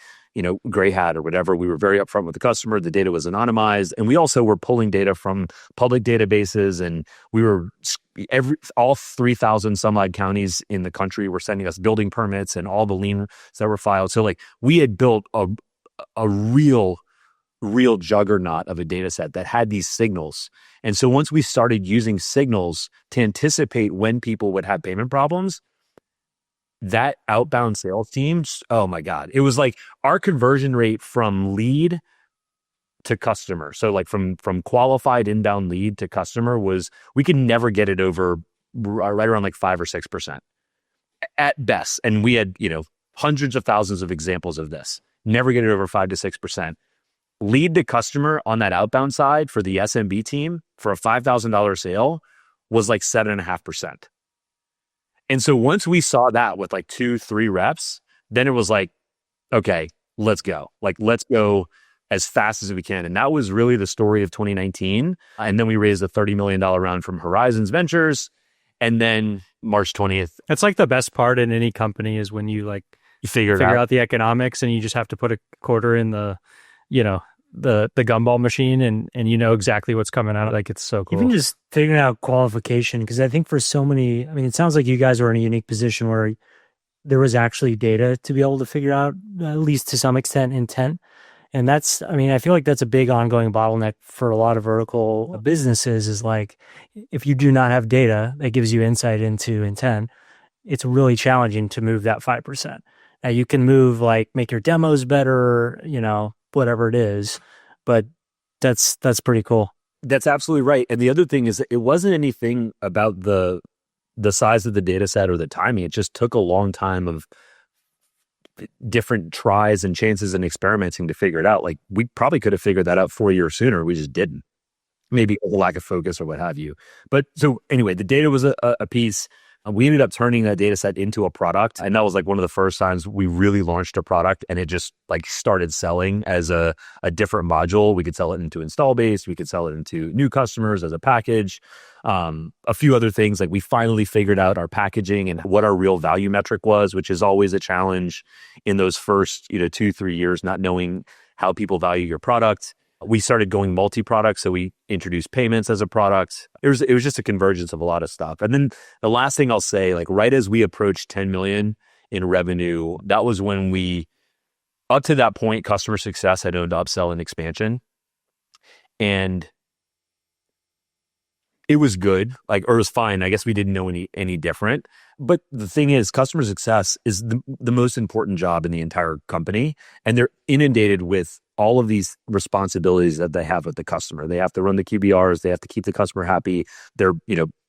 gray hat or whatever. We were very upfront with the customer. The data was anonymized. And we also were pulling data from public databases. And we were all 3,000 some odd counties in the country were sending us building permits and all the liens that were filed. So like we had built a real juggernaut of a data set that had these signals. And so once we started using signals to anticipate when people would have payment problems, that outbound sales teams, oh my God, it was like our conversion rate from lead to customer. So like from qualified inbound lead to customer was, we could never get it over right around like 5 or 6% at best. And we had, hundreds of thousands of examples of this. Never get it over 5 to 6%. Lead to customer on that outbound side for the SMB team for a $5,000 sale was like 7.5%. And so once we saw that with like 2-3 reps, then it was like, okay, let's go. Like, let's go as fast as we can. And that was really the story of 2019. And then we raised a $30 million round from Horizons Ventures. And then March 20th, That's like the best part in any company is when you like you figure out the economics and you just have to put a quarter in the, the gumball machine and you know exactly what's coming out. Like, it's so cool. Even just figuring out qualification, because I think for so many, I mean, it sounds like you guys were in a unique position where there was actually data to be able to figure out, at least to some extent, intent. And that's, I mean, I feel like that's a big ongoing bottleneck for a lot of vertical businesses is like, if you do not have data that gives you insight into intent, it's really challenging to move that 5%. Now you can move, like, make your demos better, whatever it is, but that's pretty cool. That's absolutely right. And the other thing is that it wasn't anything about the size of the data set or the timing. It just took a long time of different tries and chances and experimenting to figure it out. Like, we probably could have figured that out 4 years sooner. We just didn't. Maybe a lack of focus or what have you. But so anyway, the data was a piece. We ended up turning that data set into a product. And that was like one of the first times we really launched a product and it just like started selling as a different module. We could sell it into install base. We could sell it into new customers as a package. A few other things, like we finally figured out our packaging and what our real value metric was, which is always a challenge in those first 2-3 years, not knowing how people value your product. We started going multi-product, so we introduced payments as a product. It was just a convergence of a lot of stuff. And then the last thing I'll say, like right as we approached 10 million in revenue, that was when we, up to that point, customer success had owned upsell and expansion. And it was good, like, or it was fine. I guess we didn't know any different. But the thing is, customer success is the most important job in the entire company. And they're inundated with all of these responsibilities that they have with the customer. They have to run the QBRs. They have to keep the customer happy. They're,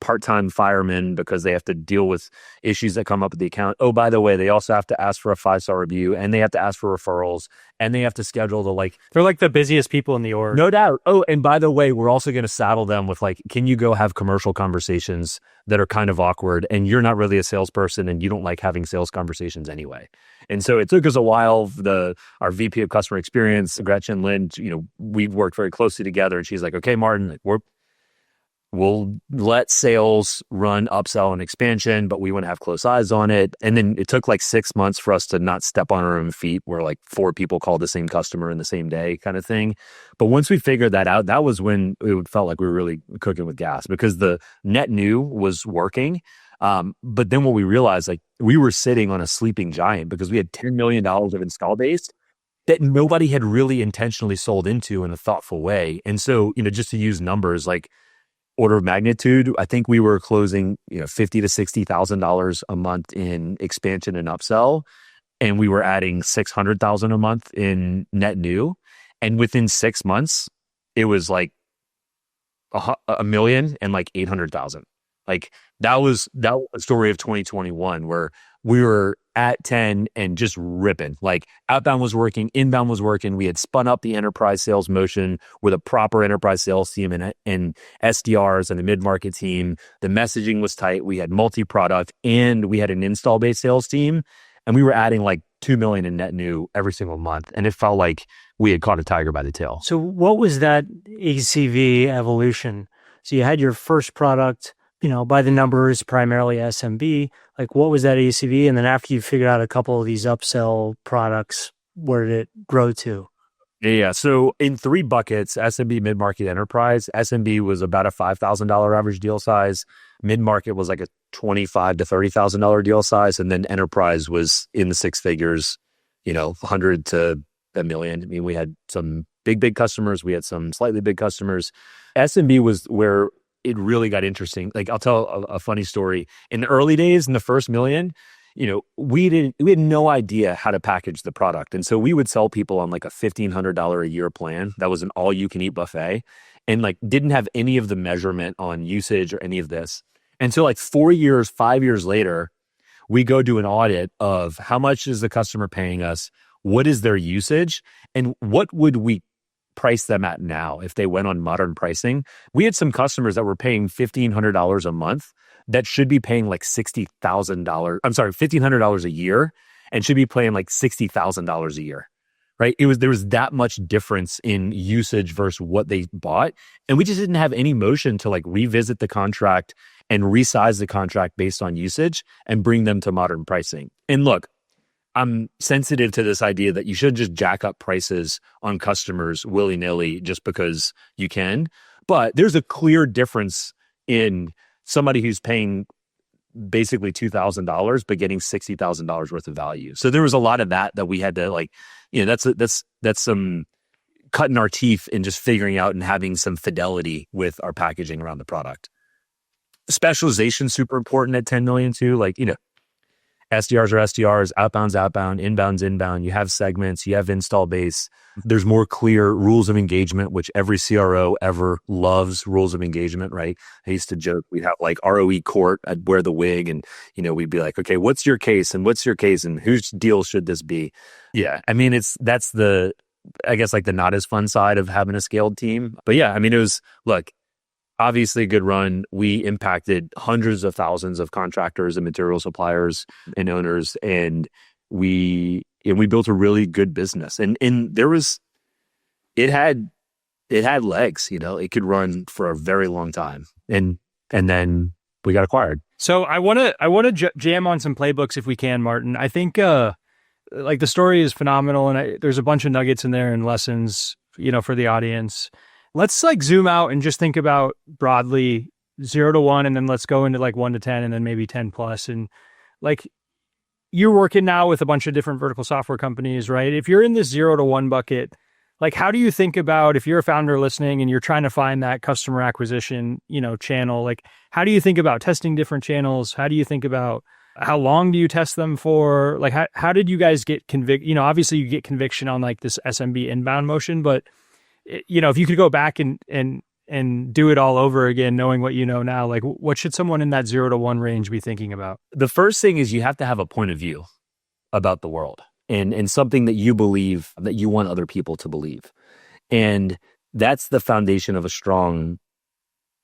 part-time firemen because they have to deal with issues that come up with the account. Oh, by the way, they also have to ask for a 5-star review and they have to ask for referrals and they have to schedule they're like the busiest people in the org. No doubt. Oh, and by the way, we're also going to saddle them with like, can you go have commercial conversations that are kind of awkward and you're not really a salesperson and you don't like having sales conversations anyway. And so it took us a while. Our VP of customer experience, Gretchen Lind, we've worked very closely together and she's like, okay, Martin, we'll let sales run upsell and expansion, but we want to have close eyes on it. And then it took like 6 months for us to not step on our own feet where like 4 people called the same customer in the same day kind of thing. But once we figured that out, that was when it felt like we were really cooking with gas because the net new was working. But then what we realized, like we were sitting on a sleeping giant because we had $10 million of install base that nobody had really intentionally sold into in a thoughtful way. And so, just to use numbers, like order of magnitude, I think we were closing, $50,000 to $60,000 a month in expansion and upsell, and we were adding $600,000 a month in net new. And within 6 months, it was like a million and like 800,000. Like that was a story of 2021 where we were at 10 and just ripping. Like outbound was working, inbound was working. We had spun up the enterprise sales motion with a proper enterprise sales team and SDRs and a mid-market team. The messaging was tight. We had multi-product and we had an install-based sales team. And we were adding like 2 million in net new every single month. And it felt like we had caught a tiger by the tail. So what was that ACV evolution? So you had your first product, by the numbers, primarily SMB. Like, what was that ACV? And then after you figured out a couple of these upsell products, where did it grow to? Yeah. So in 3 buckets, SMB, mid-market, enterprise. SMB was about a $5,000 average deal size. Mid-market was like a $25,000 to $30,000 deal size. And then enterprise was in the 6 figures, 100 to a million. I mean, we had some big customers. We had some slightly big customers. SMB was where it really got interesting. Like I'll tell a funny story. In the early days, in the first million, we had no idea how to package the product. And so we would sell people on like a $1,500 a year plan. That was an all you can eat buffet and like didn't have any of the measurement on usage or any of this. And so like 5 years later, we go do an audit of how much is the customer paying us? What is their usage? And what would we price them at now if they went on modern pricing? We had some customers that were paying $1,500 a month that should be paying like $60,000. I'm sorry, $1,500 a year, and should be paying like $60,000 a year. Right? There was that much difference in usage versus what they bought. And we just didn't have any motion to like revisit the contract and resize the contract based on usage and bring them to modern pricing. And look, I'm sensitive to this idea that you should just jack up prices on customers willy-nilly just because you can. But there's a clear difference in somebody who's paying basically $2,000 but getting $60,000 worth of value. So there was a lot of that we had to like, that's some cutting our teeth in just figuring out and having some fidelity with our packaging around the product. Specialization super important at 10 million too. Like, SDRs are SDRs, outbound's outbound, inbound's inbound. You have segments, you have install base. There's more clear rules of engagement, which every CRO ever loves rules of engagement, right? I used to joke, we'd have like ROE court, I'd wear the wig and, we'd be like, okay, what's your case and whose deal should this be? Yeah. I mean, that's the, I guess like the not as fun side of having a scaled team. But yeah, I mean, it was, look, obviously a good run. We impacted hundreds of thousands of contractors and material suppliers and owners, and we built a really good business. And there was, it had legs, it could run for a very long time. And then we got acquired. So I want to jam on some playbooks if we can, Martin. I think like the story is phenomenal, and there's a bunch of nuggets in there and lessons, for the audience. Let's like zoom out and just think about broadly 0 to 1, and then let's go into like 1 to 10 and then maybe 10 plus. And like you're working now with a bunch of different vertical software companies, right? If you're in this 0 to 1 bucket, like how do you think about, if you're a founder listening and you're trying to find that customer acquisition, channel, like how do you think about testing different channels? How do you think about how long do you test them for? Like how did you guys get obviously you get conviction on like this SMB inbound motion, but if you could go back and do it all over again, knowing what you know now, like what should someone in that 0 to 1 range be thinking about? The first thing is you have to have a point of view about the world and something that you believe that you want other people to believe. And that's the foundation of a strong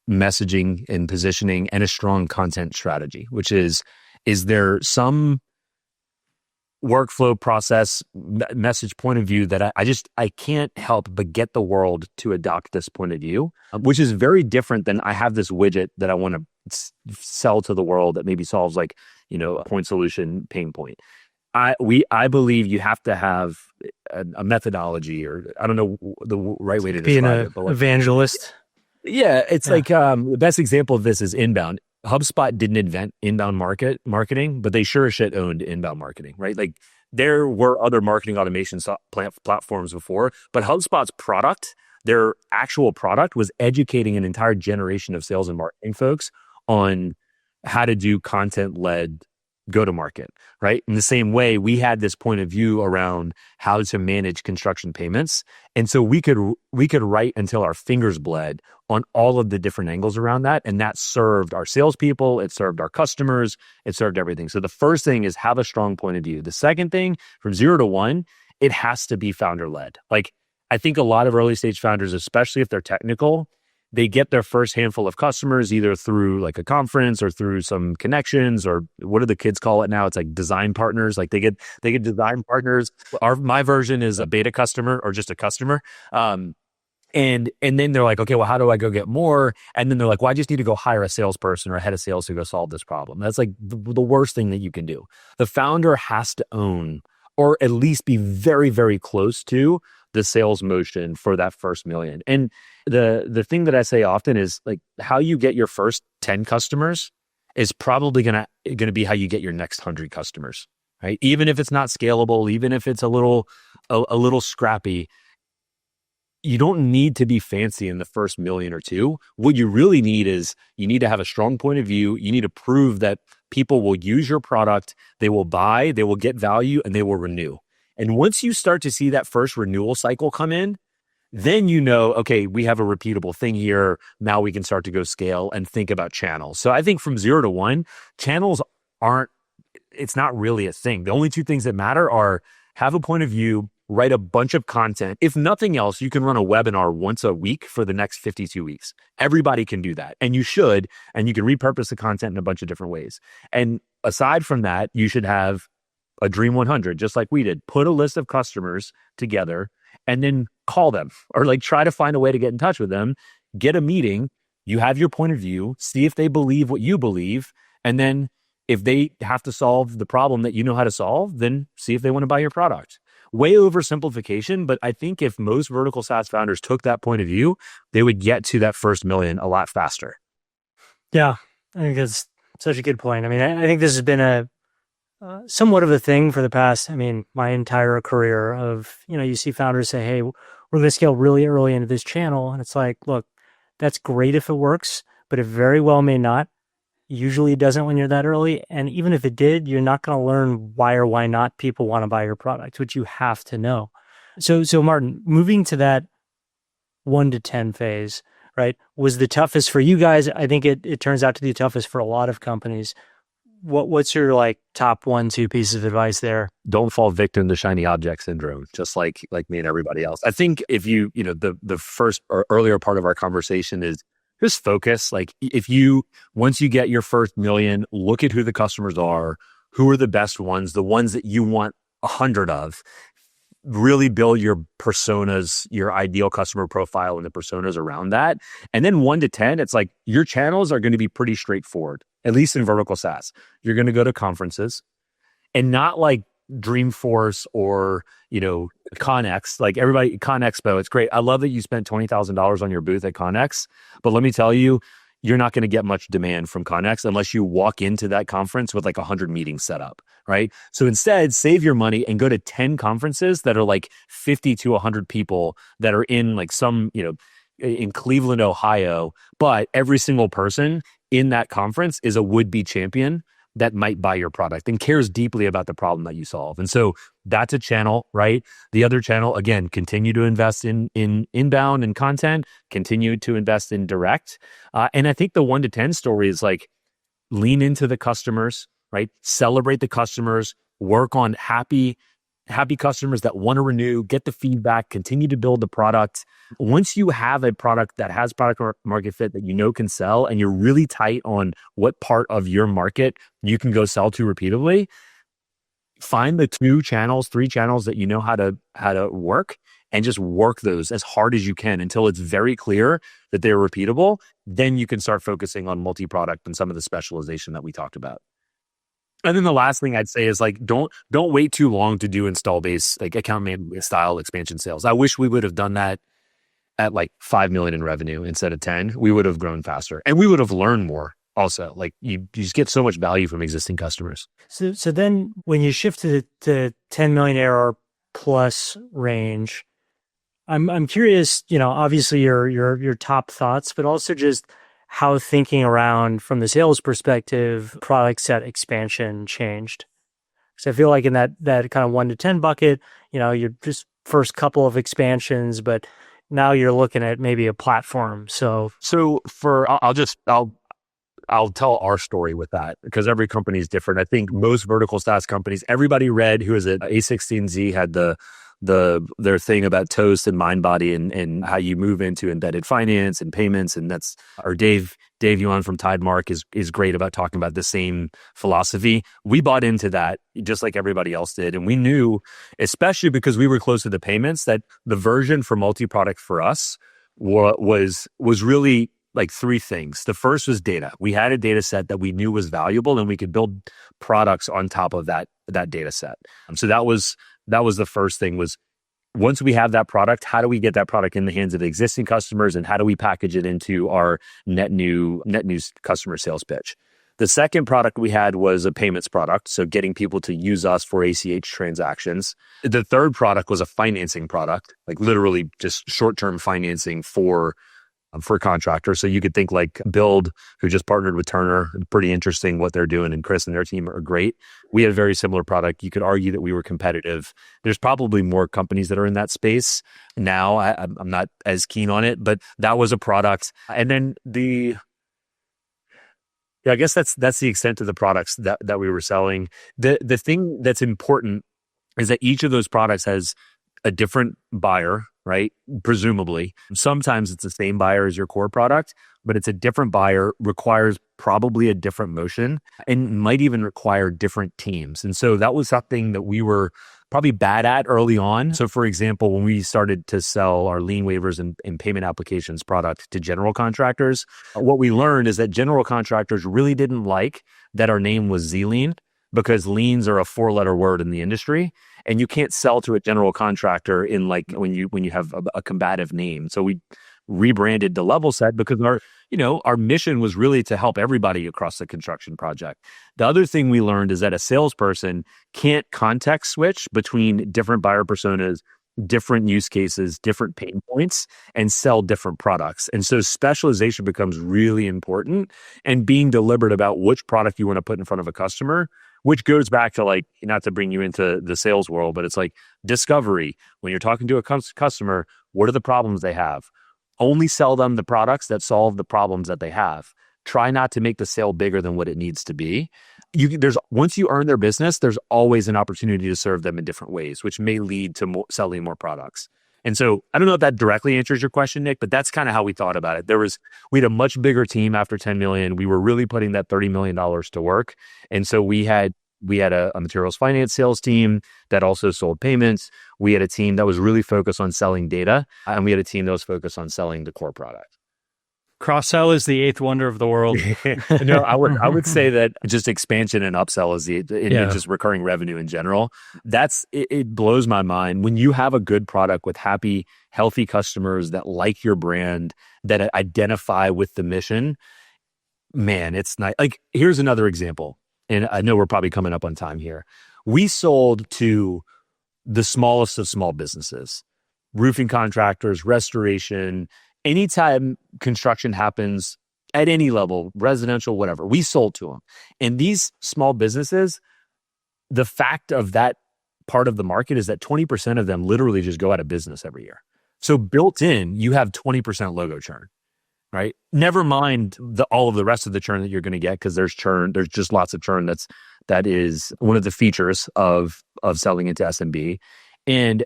messaging and positioning and a strong content strategy, which is there some workflow process message point of view that I can't help but get the world to adopt this point of view, which is very different than I have this widget that I want to sell to the world that maybe solves like, a point solution pain point. I believe you have to have a methodology, or I don't know the right way to describe it. But like, evangelist. Yeah. It's like the best example of this is inbound. HubSpot didn't invent inbound marketing, but they sure as shit owned inbound marketing, right? Like there were other marketing automation platforms before, but HubSpot's product, their actual product, was educating an entire generation of sales and marketing folks on how to do content-led go-to-market, right? In the same way, we had this point of view around how to manage construction payments. And so we could write until our fingers bled on all of the different angles around that. And that served our salespeople, it served our customers, it served everything. So the first thing is have a strong point of view. The second thing, from 0 to 1, it has to be founder-led. Like I think a lot of early stage founders, especially if they're technical, they get their first handful of customers either through like a conference or through some connections, or what do the kids call it now? It's like design partners. Like they get design partners. My version is a beta customer or just a customer. And then they're like, okay, well, how do I go get more? And then they're like, well, I just need to go hire a salesperson or a head of sales to go solve this problem. That's like the worst thing that you can do. The founder has to own, or at least be very, very close to, the sales motion for that first million. And the thing that I say often is like how you get your first 10 customers is probably gonna be how you get your next 100 customers, right? Even if it's not scalable, even if it's a little scrappy, you don't need to be fancy in the first million or two. What you really need is you need to have a strong point of view. You need to prove that people will use your product, they will buy, they will get value, and they will renew. And once you start to see that first renewal cycle come in, then okay, we have a repeatable thing here. Now we can start to go scale and think about channels. So I think from 0 to 1, channels it's not really a thing. The only two things that matter are have a point of view, write a bunch of content. If nothing else, you can run a webinar once a week for the next 52 weeks. Everybody can do that. And you should, and you can repurpose the content in a bunch of different ways. And aside from that, you should have a Dream 100, just like we did. Put a list of customers together and then call them, or like try to find a way to get in touch with them, get a meeting. You have your point of view, see if they believe what you believe. And then if they have to solve the problem that you know how to solve, then see if they want to buy your product. Way oversimplification, but I think if most vertical SaaS founders took that point of view, they would get to that first million a lot faster. Yeah, I think that's such a good point. I mean, I think this has been a somewhat of a thing for the past, my entire career of, you see founders say, hey, we're going to scale really early into this channel. And it's like, look, that's great if it works, but it very well may not. Usually it doesn't when you're that early. And even if it did, you're not going to learn why or why not people want to buy your product, which you have to know. So Martin, moving to that 1 to 10 phase, right, was the toughest for you guys. I think it turns out to be the toughest for a lot of companies. What's your like top 1-2 pieces of advice there? Don't fall victim to shiny object syndrome, just like me and everybody else. I think if the first or earlier part of our conversation is just focus. Like once you get your first million, look at who the customers are, who are the best ones, the ones that you want 100 of. Really build your personas, your ideal customer profile and the personas around that. And then 1 to 10, it's like your channels are going to be pretty straightforward, at least in vertical SaaS. You're going to go to conferences and not like Dreamforce or, ConX, like everybody, ConExpo. It's great. I love that you spent $20,000 on your booth at ConX, but let me tell you, you're not going to get much demand from ConX unless you walk into that conference with like 100 meetings set up, right? So instead, save your money and go to 10 conferences that are like 50 to 100 people that are in like in Cleveland, Ohio, but every single person in that conference is a would-be champion that might buy your product and cares deeply about the problem that you solve. And so that's a channel, right? The other channel, again, continue to invest in inbound and content, continue to invest in direct. And I think the 1 to 10 story is like lean into the customers, right? Celebrate the customers, work on happy customers that want to renew, get the feedback, continue to build the product. Once you have a product that has product market fit that can sell, and you're really tight on what part of your market you can go sell to repeatedly, find the 2 channels, 3 channels that you know how to work, and just work those as hard as you can until it's very clear that they're repeatable. Then you can start focusing on multi-product and some of the specialization that we talked about. And then the last thing I'd say is like, don't wait too long to do install base, like account management style expansion sales. I wish we would have done that at like 5 million in revenue instead of 10. We would have grown faster and we would have learned more also. Like you just get so much value from existing customers. So then when you shift to the 10 million ARR plus range, I'm curious, obviously your top thoughts, but also just how thinking around from the sales perspective, product set expansion changed. So I feel like in that kind of 1 to 10 bucket, you're just first couple of expansions, but now you're looking at maybe a platform. So I'll tell our story with that because every company is different. I think most vertical SaaS companies, everybody read, who is it? A16Z had their thing about Toast and MindBody and how you move into embedded finance and payments. And that's our Dave Yuan from Tidemark is great about talking about the same philosophy. We bought into that just like everybody else did. And we knew, especially because we were close to the payments, that the version for multi-product for us was really like 3 things. The first was data. We had a data set that we knew was valuable and we could build products on top of that data set. So that was the first thing. Was once we have that product, how do we get that product in the hands of existing customers and how do we package it into our net new customer sales pitch? The second product we had was a payments product, so getting people to use us for ACH transactions. The third product was a financing product, like literally just short-term financing for contractors. So you could think like Build, who just partnered with Turner. Pretty interesting what they're doing, and Chris and their team are great. We had a very similar product. You could argue that we were competitive. There's probably more companies that are in that space now. I'm not as keen on it, but that was a product. And then I guess that's the extent of the products that we were selling. The thing that's important is that each of those products has a different buyer, right? Presumably. Sometimes it's the same buyer as your core product, but it's a different buyer, requires probably a different motion, and might even require different teams. And so that was something that we were probably bad at early on. So for example, when we started to sell our lien waivers and payment applications product to general contractors, what we learned is that general contractors really didn't like that our name was Z-Lien, because liens are a 4-letter word in the industry, and you can't sell to a general contractor in like when you have a combative name. So we rebranded to LevelSet because our mission was really to help everybody across the construction project. The other thing we learned is that a salesperson can't context switch between different buyer personas, different use cases, different pain points, and sell different products. And so specialization becomes really important, and being deliberate about which product you want to put in front of a customer, which goes back to like, not to bring you into the sales world, but it's like discovery. When you're talking to a customer, what are the problems they have? Only sell them the products that solve the problems that they have. Try not to make the sale bigger than what it needs to be. Once you earn their business, there's always an opportunity to serve them in different ways, which may lead to selling more products. And so I don't know if that directly answers your question, Nick, but that's kind of how we thought about it. We had a much bigger team after 10 million. We were really putting that $30 million to work. And so we had a materials finance sales team that also sold payments. We had a team that was really focused on selling data, and we had a team that was focused on selling the core product. Cross-sell is the eighth wonder of the world. No, I would say that just expansion and upsell is just recurring revenue in general. It blows my mind when you have a good product with happy, healthy customers that like your brand, that identify with the mission. Man, it's nice. Like, here's another example, and I know we're probably coming up on time here. We sold to the smallest of small businesses, roofing contractors, restoration. Anytime construction happens at any level, residential, whatever, we sold to them. And these small businesses, the fact of that part of the market is that 20% of them literally just go out of business every year. So built in, you have 20% logo churn, right? Never mind all of the rest of the churn that you're going to get, because there's churn. There's just lots of churn. That is one of the features of selling into SMB. And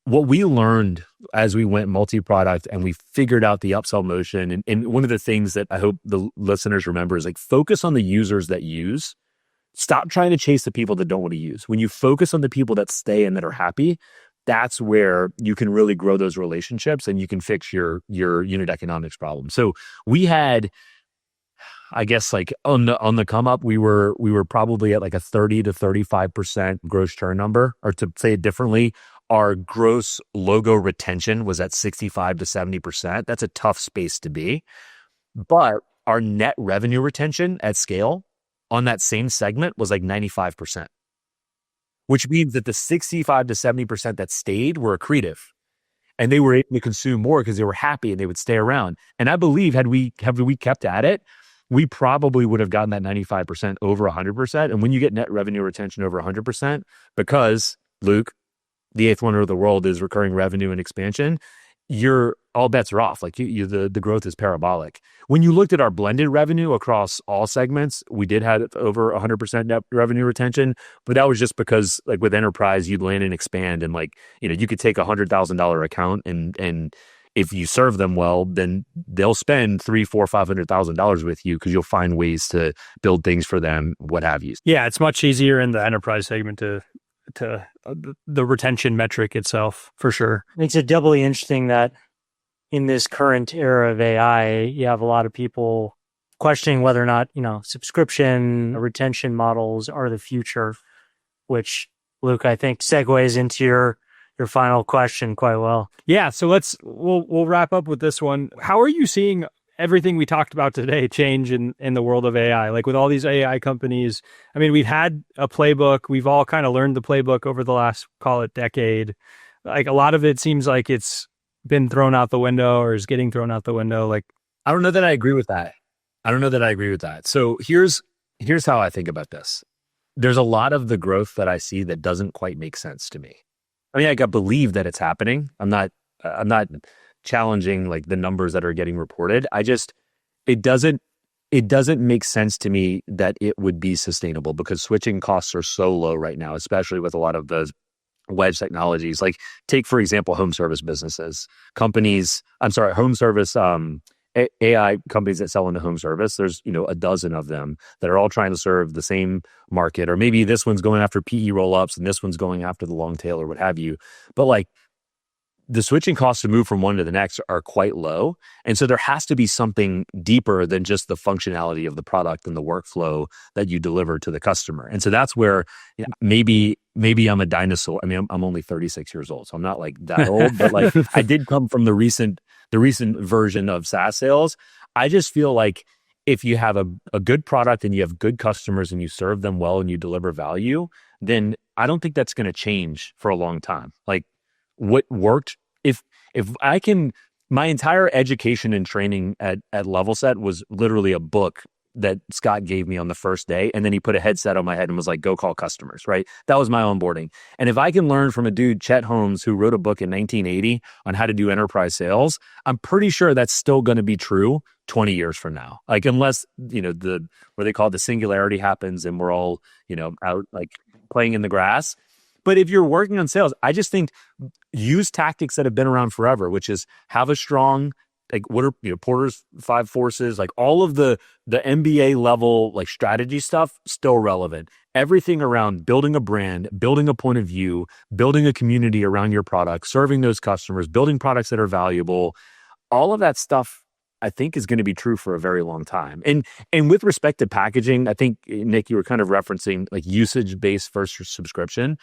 what we learned as we went multi-product and we figured out the upsell motion, and one of the things that I hope the listeners remember is like, focus on the users that use. Stop trying to chase the people that don't want to use. When you focus on the people that stay and that are happy, that's where you can really grow those relationships and you can fix your unit economics problem. So we had, I guess, like on the come up, we were probably at like a 30 to 35% gross churn number, or to say it differently, our gross logo retention was at 65 to 70%. That's a tough space to be. But our net revenue retention at scale on that same segment was like 95%, which means that the 65 to 70% that stayed were accretive. And they were able to consume more because they were happy and they would stay around. And I believe had we kept at it, we probably would have gotten that 95% over 100%. And when you get net revenue retention over 100%, because, Luke, the eighth wonder of the world is recurring revenue and expansion, all bets are off. Like the growth is parabolic. When you looked at our blended revenue across all segments, we did have over 100% net revenue retention, but that was just because, like, with enterprise, you'd land and expand, and like, you could take $100,000 account and if you serve them well, then they'll spend $300,000, $400,000, $500,000 with you because you'll find ways to build things for them, what have you. Yeah, it's much easier in the enterprise segment to the retention metric itself, for sure. Makes it doubly interesting that in this current era of AI, you have a lot of people questioning whether or not, subscription retention models are the future, which, Luke, I think segues into your final question quite well. Yeah, so we'll wrap up with this one. How are you seeing everything we talked about today change in the world of AI? Like, with all these AI companies, I mean, we've had a playbook. We've all kind of learned the playbook over the last, call it, decade. Like, a lot of it seems like it's been thrown out the window or is getting thrown out the window. Like, I don't know that I agree with that. So here's how I think about this. There's a lot of the growth that I see that doesn't quite make sense to me. I mean, I believe that it's happening. I'm not challenging like the numbers that are getting reported. It doesn't make sense to me that it would be sustainable, because switching costs are so low right now, especially with a lot of the wedge technologies. Like take, for example, home service businesses, home service, AI companies that sell into home service. There's, a dozen of them that are all trying to serve the same market, or maybe this one's going after PE roll-ups and this one's going after the long tail or what have you. But like the switching costs to move from one to the next are quite low. And so there has to be something deeper than just the functionality of the product and the workflow that you deliver to the customer. And so that's where maybe I'm a dinosaur. I mean, I'm only 36 years old, so I'm not like that old, but like I did come from the recent version of SaaS sales. I just feel like if you have a good product and you have good customers and you serve them well and you deliver value, then I don't think that's going to change for a long time. Like what worked, if I can, my entire education and training at LevelSet was literally a book that Scott gave me on the first day. And then he put a headset on my head and was like, go call customers, right? That was my onboarding. And if I can learn from a dude, Chet Holmes, who wrote a book in 1980 on how to do enterprise sales, I'm pretty sure that's still going to be true 20 years from now. Like, unless, what they call the singularity happens and we're all, out like playing in the grass. But if you're working on sales, I just think use tactics that have been around forever, which is have a strong, like what are Porter's 5 forces, like all of the MBA level like strategy stuff still relevant. Everything around building a brand, building a point of view, building a community around your product, serving those customers, building products that are valuable, all of that stuff I think is going to be true for a very long time. And with respect to packaging, I think Nick, you were kind of referencing like usage-based versus subscription.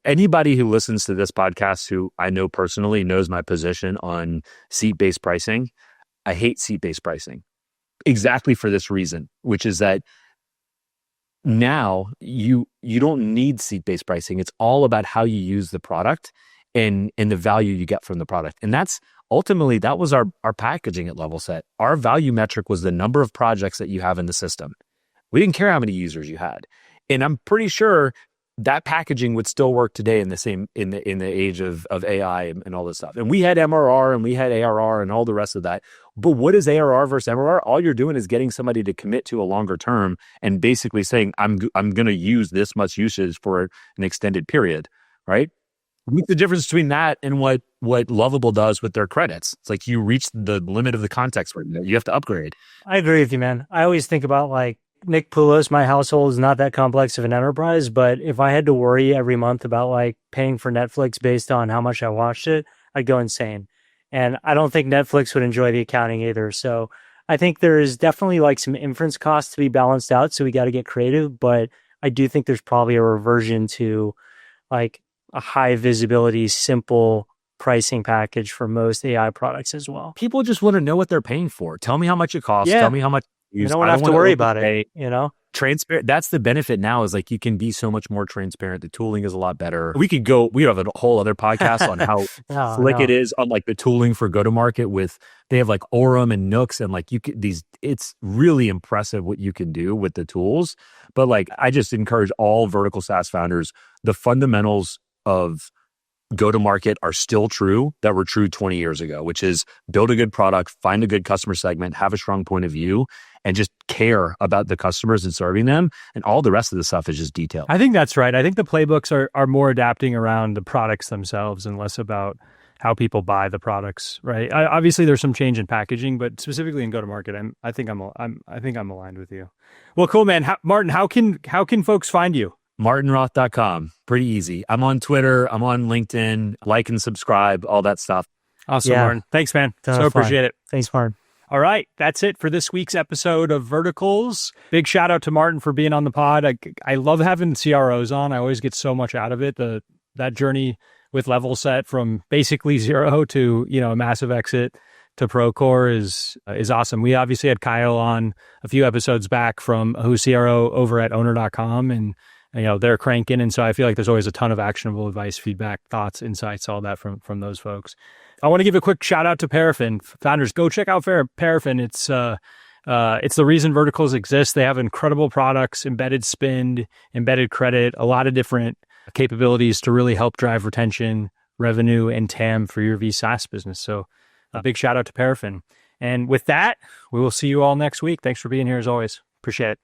Anybody who listens to this podcast who I know personally knows my position on seat-based pricing. I hate seat-based pricing exactly for this reason, which is that now you don't need seat-based pricing. It's all about how you use the product and the value you get from the product. And that's ultimately, that was our packaging at LevelSet. Our value metric was the number of projects that you have in the system. We didn't care how many users you had. And I'm pretty sure that packaging would still work today in the age of AI and all this stuff. And we had MRR and we had ARR and all the rest of that. But what is ARR versus MRR? All you're doing is getting somebody to commit to a longer term and basically saying, I'm going to use this much usage for an extended period, right? What's the difference between that and what Lovable does with their credits? It's like you reach the limit of the context where you have to upgrade. I agree with you, man. I always think about like Nick Poulos. My household is not that complex of an enterprise, but if I had to worry every month about like paying for Netflix based on how much I watched it, I'd go insane. And I don't think Netflix would enjoy the accounting either. So I think there is definitely like some inference costs to be balanced out. So we got to get creative, but I do think there's probably a reversion to like a high visibility, simple pricing package for most AI products as well. People just want to know what they're paying for. Tell me how much it costs. Tell me how much you don't have to worry about it, Transparent. That's the benefit now, is like you can be so much more transparent. The tooling is a lot better. We have a whole other podcast on how slick it is on like the tooling for go-to-market they have like Orem and Nooks and like it's really impressive what you can do with the tools. But like, I just encourage all vertical SaaS founders, the fundamentals of go-to-market are still true that were true 20 years ago, which is build a good product, find a good customer segment, have a strong point of view, and just care about the customers and serving them. And all the rest of the stuff is just detail. I think that's right. I think the playbooks are more adapting around the products themselves and less about how people buy the products, right? Obviously, there's some change in packaging, but specifically in go-to-market, I think I'm aligned with you. Well, cool, man. Martin, how can folks find you? MartinRoth.com. Pretty easy. I'm on Twitter. I'm on LinkedIn. Like and subscribe, all that stuff. Awesome, Martin. Thanks, man. So appreciate it. Thanks, Martin. All right. That's it for this week's episode of Verticals. Big shout out to Martin for being on the pod. I love having CROs on. I always get so much out of it. That journey with LevelSet from basically zero to, a massive exit to Procore is awesome. We obviously had Kyle on a few episodes back from who's CRO over at owner.com, and they're cranking. And so I feel like there's always a ton of actionable advice, feedback, thoughts, insights, all that from those folks. I want to give a quick shout out to Paraffin. Founders, go check out Paraffin. It's the reason verticals exist. They have incredible products, embedded spend, embedded credit, a lot of different capabilities to really help drive retention, revenue, and TAM for your VSaaS business. So a big shout out to Paraffin. And with that, we will see you all next week. Thanks for being here as always. Appreciate it.